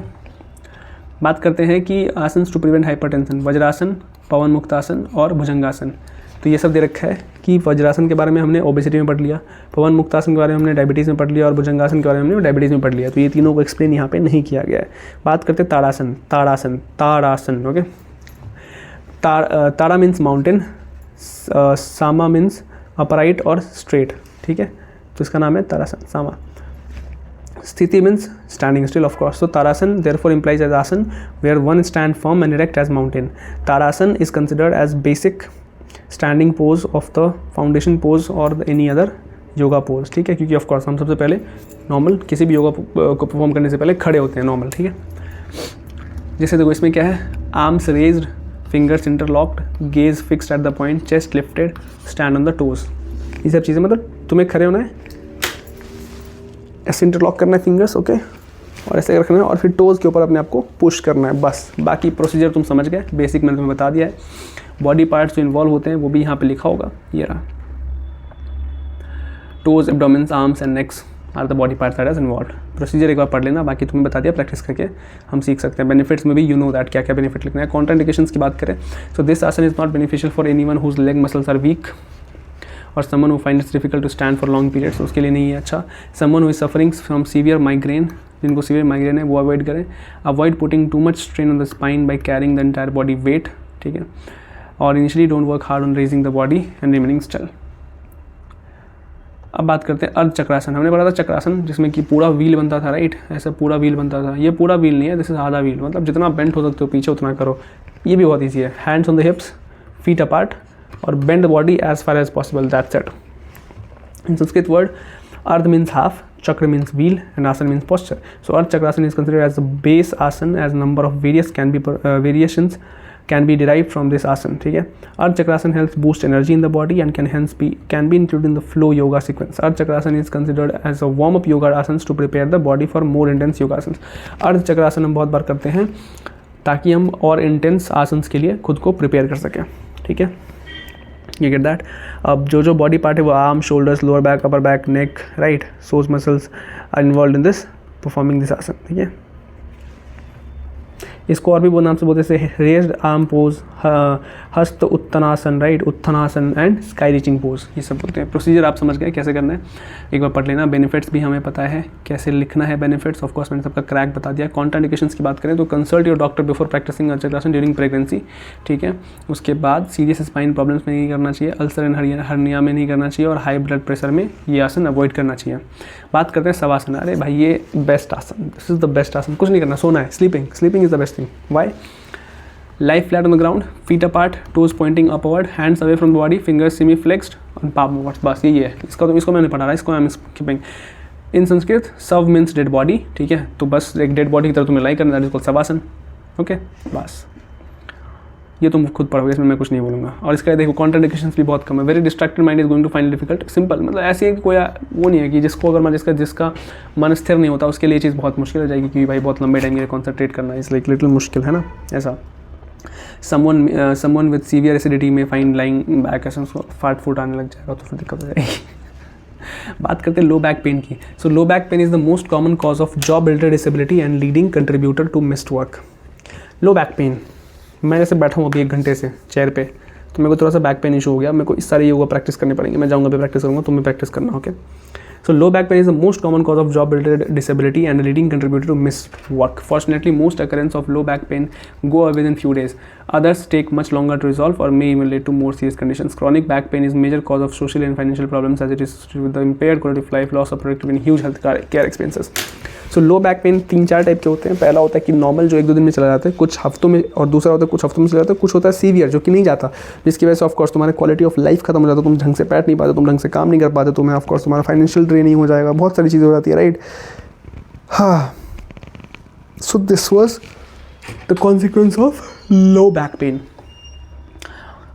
बात करते हैं कि आसन टू प्रिवेंट हाइपरटेंशन। वज्रासन, पवन मुक्तासन और भुजंगासन। तो ये सब दे रखा है कि वज्रासन के बारे में हमने ओबेसिटी में पढ़ लिया, पवन मुक्तासन के बारे में हमने डायबिटीज़ में पढ़ लिया, और भुजंगासन के बारे में हमने डायबिटीज़ में पढ़ लिया। तो ये तीनों को एक्सप्लेन यहाँ पे नहीं किया गया है। बात करते हैं ताड़ासन। ओके, ताड़ा मीन्स माउंटेन, सामा मीन्स अपराइट और स्ट्रेट। ठीक है, तो इसका नाम है ताड़ासन, सामा। स्थिति means standing still, of course. So Tadasana therefore implies as asan where one stand firm and erect as mountain. Tadasana is considered as basic standing pose of the foundation pose or any other yoga pose. ठीक है, क्योंकि of course हम सबसे पहले normal किसी भी योगा को perform करने से पहले खड़े होते हैं नॉर्मल। ठीक है, जैसे देखो इसमें क्या है, arms raised, fingers interlocked, gauge fixed at the point, chest lifted, stand on the toes. ये सब चीज़ें मतलब तुम्हें खड़े होना है, ऐसे इंटरलॉक करना है फिंगर्स, ओके, और ऐसे रखना है और फिर टोज़ के ऊपर अपने आप को पुश करना है, बस। बाकी प्रोसीजर तुम समझ गए, बेसिक मैंने तुम्हें बता दिया है। बॉडी पार्ट्स जो इन्वॉल्व होते हैं वो भी यहाँ पे लिखा होगा, ये रहा। Toes, abdomens, arms and necks are the body parts that is involve. Procedure एक बार पढ़ लेना, बाकी तुम्हें बता दिया, प्रैक्टिस करके हम सीख सकते हैं। बेनिफिट्स में भी यू नो दैट क्या क्या बेनिफिट लिखना है। कॉन्ट्राइंडिकेशंस की बात करें, so this asana is not beneficial for anyone whose leg muscles are weak और someone who find its difficult to stand for long periods, उसके लिए नहीं है अच्छा। Someone who is suffering from severe migraine, जिनको सीवियर माइग्रेन है वो avoid करें। Avoid putting too much strain on the spine by carrying the entire body weight, ठीक है। और initially don't work hard on raising the body and remaining still. अब बात करते हैं अर्ध चक्रासन। हमने पढ़ा था चक्रासन जिसमें कि पूरा व्हील बनता था, राइट, ऐसा पूरा व्हील बनता था। ये पूरा व्हील नहीं है, दिस इज आधा व्हील, मतलब जितना बेंट हो सकते हो पीछे उतना करो। ये भी बहुत ईजी है। Hands on the hips, feet apart और bend the body as far as possible, that's it. In Sanskrit word अर्ध means half, chakra means wheel and asana means posture. So Ardha Chakrasana is considered as the base asana, as number of variations can be derived from this asana, ठीक है। Ardha Chakrasana helps boost energy in the body and can be included in the flow yoga sequence. Ardha Chakrasana is considered as a warm up yoga asanas to prepare the body for more intense yoga asanas. Ardha Chakrasana हम बहुत बार करते हैं ताकि हम और intense asanas के लिए खुद को प्रिपेयर कर सकें, ठीक है। You get that? अब जो बॉडी पार्ट है वो arm, shoulders, lower back, upper back, neck, right, those muscles are involve in this performing this asana, ठीक है। इसको और भी वो नाम से बोलते हैं, raised arm pose, Hasta Uttanasana, right, Utthanasana and sky reaching pose, ये सब बोलते हैं। प्रोसीजर आप समझ गए कैसे करना है, एक बार पढ़ लेना। बेनिफिट्स भी हमें पता है कैसे लिखना है बेनिफिट्स, ऑफ कोर्स मैंने सबका क्रैक बता दिया। कॉन्ट्राइंडिकेशंस की बात करें तो consult your doctor before practising Ardha Chakrasana during pregnancy, ठीक है। उसके बाद सीरियस स्पाइन प्रॉब्लम्स में नहीं करना चाहिए, अल्सर एंड हर्निया में नहीं करना चाहिए और हाई ब्लड प्रेशर में ये आसन अवॉइड करना चाहिए। बात करते हैं शवासन। अरे भाई ये बेस्ट आसन, दिस इज द बेस्ट आसन, कुछ नहीं करना, सोना है, sleeping is the best thing. Why? Lie flat on the ground, feet apart, toes pointing upward, hands away from the body, fingers semi flexed and palm upwards, बस यही है। इसको मैंने पढ़ा रहा है, इसको I'm skipping। इन संस्कृत शव मीन्स डेड बॉडी, ठीक है, तो बस एक डेड बॉडी की तरह तुम्हें लाई करना, that is called shavasana, okay, बस ये तुम खुद पढ़ोगे, इसमें मैं कुछ नहीं बोलूँगा। और इसका देखो कॉन्ट्राइंडिकेशंस भी बहुत कम है। Very distracted mind is going to find difficult, simple, मतलब ऐसे कोई वो नहीं है कि जिसको अगर जिसका मन स्थिर नहीं होता उसके लिए चीज़ बहुत मुश्किल हो जाएगी कि भाई बहुत लंबे टाइम के लिए कॉन्सेंट्रेट करना है, इसलिए लिटिल मुश्किल है ना, ऐसा। समवन विद सीवियर एसिडिटी में फाइंड लाइंग बैक, ऐसा उसको फाट फूट आने लग जाएगा तो फिर दिक्कत हो जाएगी। बात करते हैं लो बैक पेन की। So low back pain is the most common cause of job related disability and leading contributor to missed work. Low back pain, मैं जैसे बैठा हूँ अभी 1 घंटे से चेयर पे, तो मेरे को थोड़ा सा बैक पेन इशू हो गया, मेरे को इस सारे योगा प्रैक्टिस करने पड़ेंगे, मैं जाऊँगा भी प्रैक्टिस करूँगा, तुम्हें प्रैक्टिस करना, okay. So low back pain is the most common cause of job-related disability and a leading contributor to missed work. Fortunately, most occurrence of low back pain go away within few days. Others take much longer to resolve or may even lead to more serious conditions. Chronic back pain is major cause of social and financial problems as it is with the impaired quality of life, loss of productivity and huge health care expenses. So low back pain 3-4 type के होते हैं। पहला होता है कि normal जो 1-2 दिन में चला जाता है, कुछ हफ्तों में, और दूसरा होता है कुछ हफ्तों में चला जाता है, कुछ होता है सीवियर जो कि नहीं जाता, जिसकी वजह से ऑफकोर्स तुम्हारे क्वालिटी ऑफ लाइफ खत्म हो जाता है, तुम ढंग से बैठ नहीं पाते, तुम ढंग से काम नहीं कर पाते, तुम्हें ऑफकोर्स तुम्हारा फाइनेंशियल ड्रेनिंग हो जाएगा, बहुत सारी चीज़ें हो जाती है, राइट। हाँ, so this was the consequence of low back pen.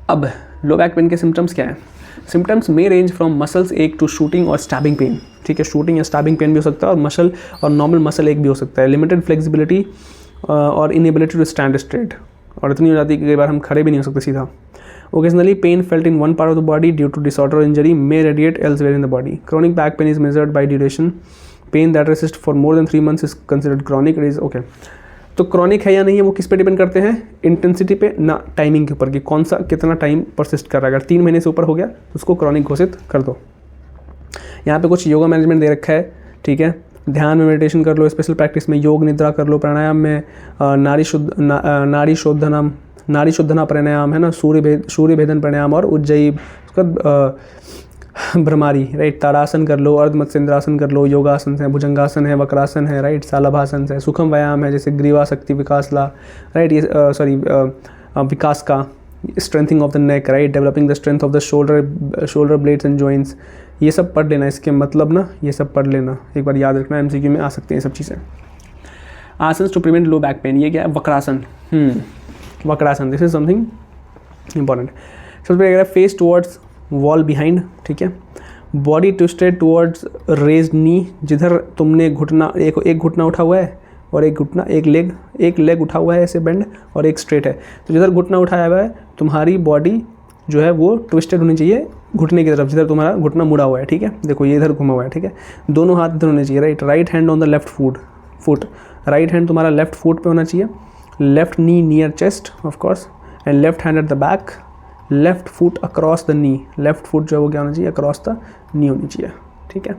अब लो बैक पेन के सिम्टम्स क्या हैं? Symptoms may range from muscles एक टू शूटिंग और स्टैबिंग पेन, ठीक है, शूटिंग या स्टैबिंग पेन भी हो सकता है, और मसल और नॉर्मल मसल एक भी हो सकता है। लिमिटेड फ्लेक्सिबिलिटी और इनएबिलिटी टू स्टैंड स्ट्रेट, और इतनी हो जाती है कि कई बार हम खड़े भी नहीं हो सकते सीधा। Occasionally pain felt in one part of the body due to disorder और injury may radiate elsewhere in the body. Chronic back pain is measured by duration. Pain that resist for more than 3 months is considered chronic. It is okay. तो chronic है या नहीं है वो किस पे depend करते हैं? इंटेंसिटी पे ना टाइमिंग के ऊपर, कि कौन सा कितना टाइम परसिस्ट कर रहा है। अगर 3 महीने से ऊपर हो गया तो उसको क्रॉनिक घोषित कर दो। यहाँ पे कुछ योगा मैनेजमेंट दे रखा है, ठीक है। ध्यान में मेडिटेशन कर लो, स्पेशल प्रैक्टिस में योग निद्रा कर लो, प्राणायाम में नाड़ी शुद्धना प्राणायाम है ना, सूर्य भेदन प्राणायाम और उज्जयी, उसका भ्रमारी, राइट। ताड़ासन कर लो, अर्ध मत्स्येंद्रासन कर लो, योगासन है, भुजंगासन है, वक्रासन है, राइट, सालभासन है, सुखम व्यायाम है जैसे ग्रीवा शक्ति विकासला, राइट, ये विकास का, strengthening of the neck, right, developing the strength of the shoulder blades and joints, ये सब पढ़ लेना। इसके मतलब ना ये सब पढ़ लेना, एक बार याद रखना, MCQ में आ सकते हैं ये सब चीज़ें। Asana to prevent low back pain, ये क्या है? Vakrasana. Vakrasana, this is something important. सबसे पहले फेस टुवर्ड्स वॉल बिहाइंड, ठीक है। Body twisted towards raised knee, जिधर तुमने घुटना एक घुटना उठा हुआ है और एक लेग उठा हुआ है ऐसे बेंड और एक स्ट्रेट है। तो जिधर घुटना उठाया हुआ है तुम्हारी बॉडी जो है वो ट्विस्टेड होनी चाहिए घुटने की तरफ, जिधर तुम्हारा घुटना मुड़ा हुआ है, ठीक है। देखो ये इधर घुमा हुआ है, ठीक है। दोनों हाथ इधर होने चाहिए, right hand on the left foot, right hand तुम्हारा लेफ्ट फुट पे होना चाहिए, left knee near chest of course, and left hand at the back, left foot across the knee, left foot जो है वो क्या होना चाहिए, अक्रॉस द नी होनी चाहिए, ठीक है।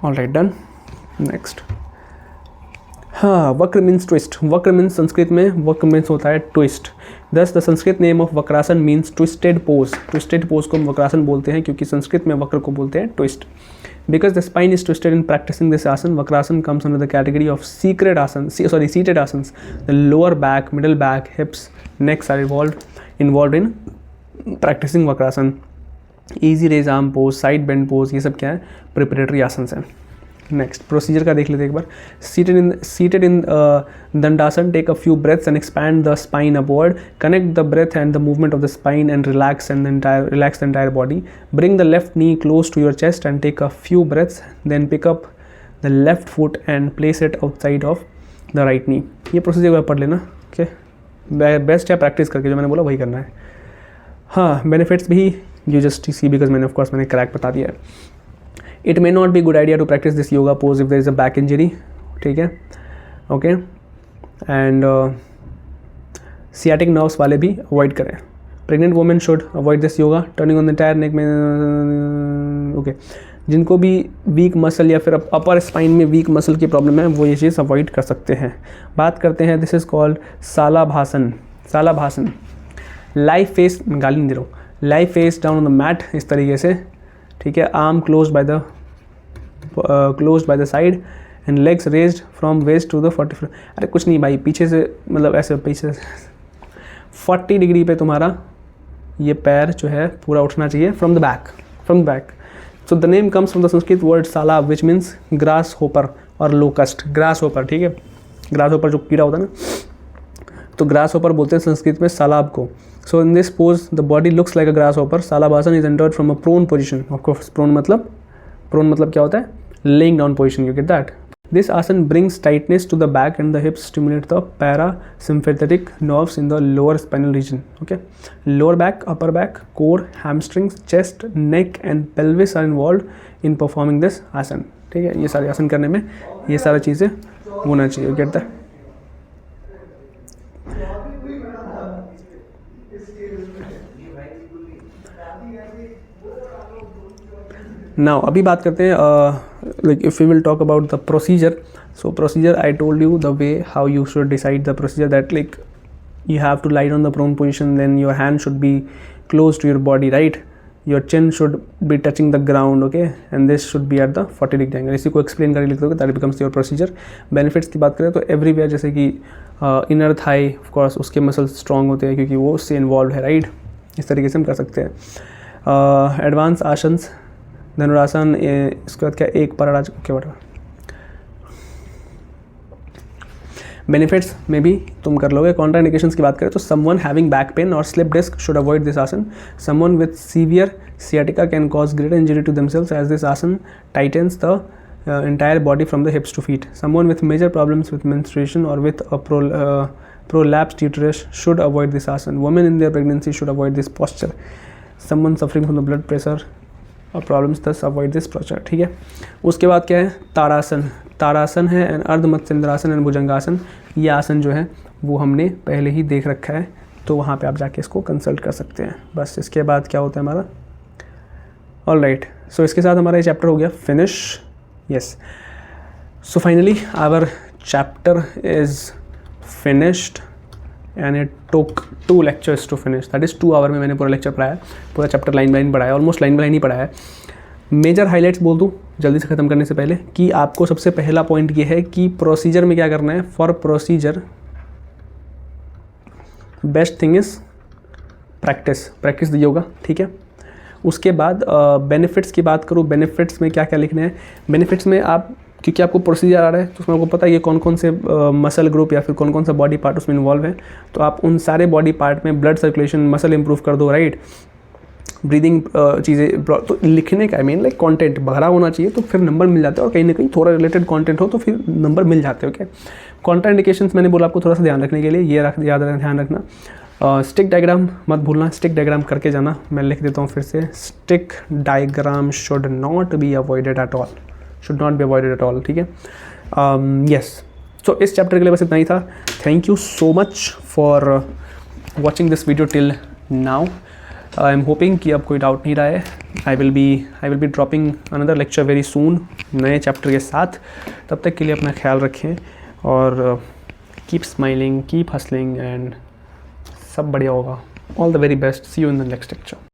Alright, done. नेक्स्ट, हाँ, वक्र मीन्स ट्विस्ट। वक्र मीन्स संस्कृत में वक्र मीन्स होता है ट्विस्ट। दस the Sanskrit name of Vakrasana means twisted pose. Twisted pose को हम वक्रासन बोलते हैं क्योंकि संस्कृत में वक्र को बोलते हैं twist. Because the spine is twisted in practicing this asana, Vakrasana comes under the category of seated asanas. The lower back, middle back, hips, necks are involve in practicing Vakrasana. Easy raise arm pose, side bend pose, ये सब क्या है, preparatory asanas हैं। Next procedure का देख लेते हैं एक बार। Seated in Dandasana, take a few breaths and expand the spine upward, connect the breath and the movement of the spine and relax the entire body, bring the left knee close to your chest and take a few breaths, then pick up the left foot and place it outside of the right knee. ये procedure पढ़ लेना, okay. Best है practice करके, जो मैंने बोला वही करना है। हाँ, बेनिफिट्स भी यू जस्ट सी, बिकॉज मैंने क्रैक बता दिया है। It may not be good idea to practice this yoga pose if there is a back injury, ठीक है, ओके। एंड सियाटिक नर्व्स वाले भी अवॉइड करें। Pregnant women should avoid this yoga. Turning on the entire neck में, okay, जिनको भी weak muscle या फिर अपर स्पाइन में वीक मसल की प्रॉब्लम है वो ये चीज़ अवॉइड कर सकते हैं। बात करते हैं, this is called Salabhasana. Salabhasana, lie face, गाली नहीं दे रहा हूँ, lie face down on the mat इस तरीके से, ठीक है। Arm close by the side and legs raised from waist to the 40। अरे कुछ नहीं भाई, पीछे से मतलब ऐसे पीछे 40 डिग्री पे तुम्हारा ये पैर जो है पूरा उठना चाहिए from the back. So the name comes from the Sanskrit word salabh which means grasshopper और लोकस्ट। ग्रास होपर, ठीक है, ग्रास होपर जो कीड़ा होता है ना, तो ग्रास होपर बोलते हैं संस्कृत में सालाब को। So in this pose the body looks like a grasshopper. Salabhasana is entered from a prone position. Of course prone मतलब क्या होता है, laying down position, you get that. This asana brings tightness to the back and the hips, stimulate the parasympathetic nerves in the lower spinal region, okay. Lower back, upper back, core, hamstrings, chest, neck and pelvis are involve in performing this asana, ठीक है। ये सारे आसन करने में ये सारी चीज़ें होना चाहिए, गेट दैट। नाउ अभी बात करते हैं, like if we will talk about the procedure. So procedure, I told you the way how you should decide the procedure, that like you have to lie on the prone position, then your hand should be close to your body, right? Your chin should be touching the ground, okay, and this should be at the 40 degree angle. इसी को explain करके लिख दोगे, that becomes your procedure. Benefits की बात करें तो everywhere, जैसे कि inner thigh of course उसके muscles strong होते हैं क्योंकि वो उससे involved है, right? इस तरीके से हम कर सकते हैं। एडवांस आसन्स, धनुरासन, इसके बाद क्या, एक पराराज, ओके बेटा। बेनिफिट्स में भी तुम कर लोगे। कॉन्ट्राइंडिकेशंस की बात करें तो समवन हैविंग बैक पेन और slip disc should avoid this asana. Someone with severe sciatica can cause great injury to themselves as this asana tightens the entire body from the hips to feet. Someone with major problems with menstruation or with a prolapsed uterus should avoid this asana. Women in their pregnancy should avoid this posture. Someone suffering from the blood pressure और problems thus avoid this posture, ठीक है। उसके बाद क्या है, ताड़ासन। ताड़ासन है and Ardha Matsyendrasana and भुजंगासन। ये आसन जो है वो हमने पहले ही देख रखा है, तो वहाँ पे आप जाके इसको कंसल्ट कर सकते हैं। बस इसके बाद क्या होता है हमारा, ऑल राइट। सो इसके साथ हमारा ये चैप्टर हो गया finish. Yes, so finally our chapter is finished and it took 2 lectures to finish. That is 2 hour में मैंने पूरा लेक्चर पढ़ाया, पूरा चैप्टर लाइन बाय लाइन पढ़ाया, ऑलमोस्ट लाइन बाय लाइन ही पढ़ाया है। मेजर हाइलाइट्स बोल दूँ जल्दी से ख़त्म करने से पहले कि आपको सबसे पहला पॉइंट ये है कि प्रोसीजर में क्या करना है। For procedure best thing is practice the yoga, ठीक है। उसके बाद बेनिफिट्स की बात करूँ, बेनिफिट्स में क्या क्या लिखना है। बेनिफिट्स में आप क्योंकि आपको प्रोसीजर आ रहा है तो उसमें आपको पता है ये कौन कौन से मसल ग्रुप या फिर कौन कौन सा बॉडी पार्ट उसमें इन्वॉल्व है, तो आप उन सारे बॉडी पार्ट में ब्लड सर्कुलेशन, मसल इंप्रूव कर दो, राइट, ब्रीदिंग चीज़ें। तो लिखने का आई मीन लाइक कंटेंट भरा होना चाहिए, तो फिर नंबर मिल जाते हैं, और कहीं ना कहीं थोड़ा रिलेटेड कंटेंट हो तो फिर नंबर मिल जाते हैं। ओके, कॉन्ट्राइंडिकेशंस मैंने बोला आपको थोड़ा सा ध्यान रखने के लिए, ये ध्यान रखना। स्टिक डायग्राम मत भूलना, स्टिक डायग्राम करके जाना। मैं लिख देता हूँ फिर से, stick diagram should not be avoided at all, should not be avoided at all, ठीक है। यस, सो इस चैप्टर के लिए बस इतना ही था। Thank you so much for watching this video till now. I am hoping कि अब कोई डाउट नहीं रहा है। I will be dropping another lecture very soon नए चैप्टर के साथ। तब तक के लिए अपना ख्याल रखें और keep smiling, keep hustling and सब बढ़िया होगा। All the very best, see you in the next lecture.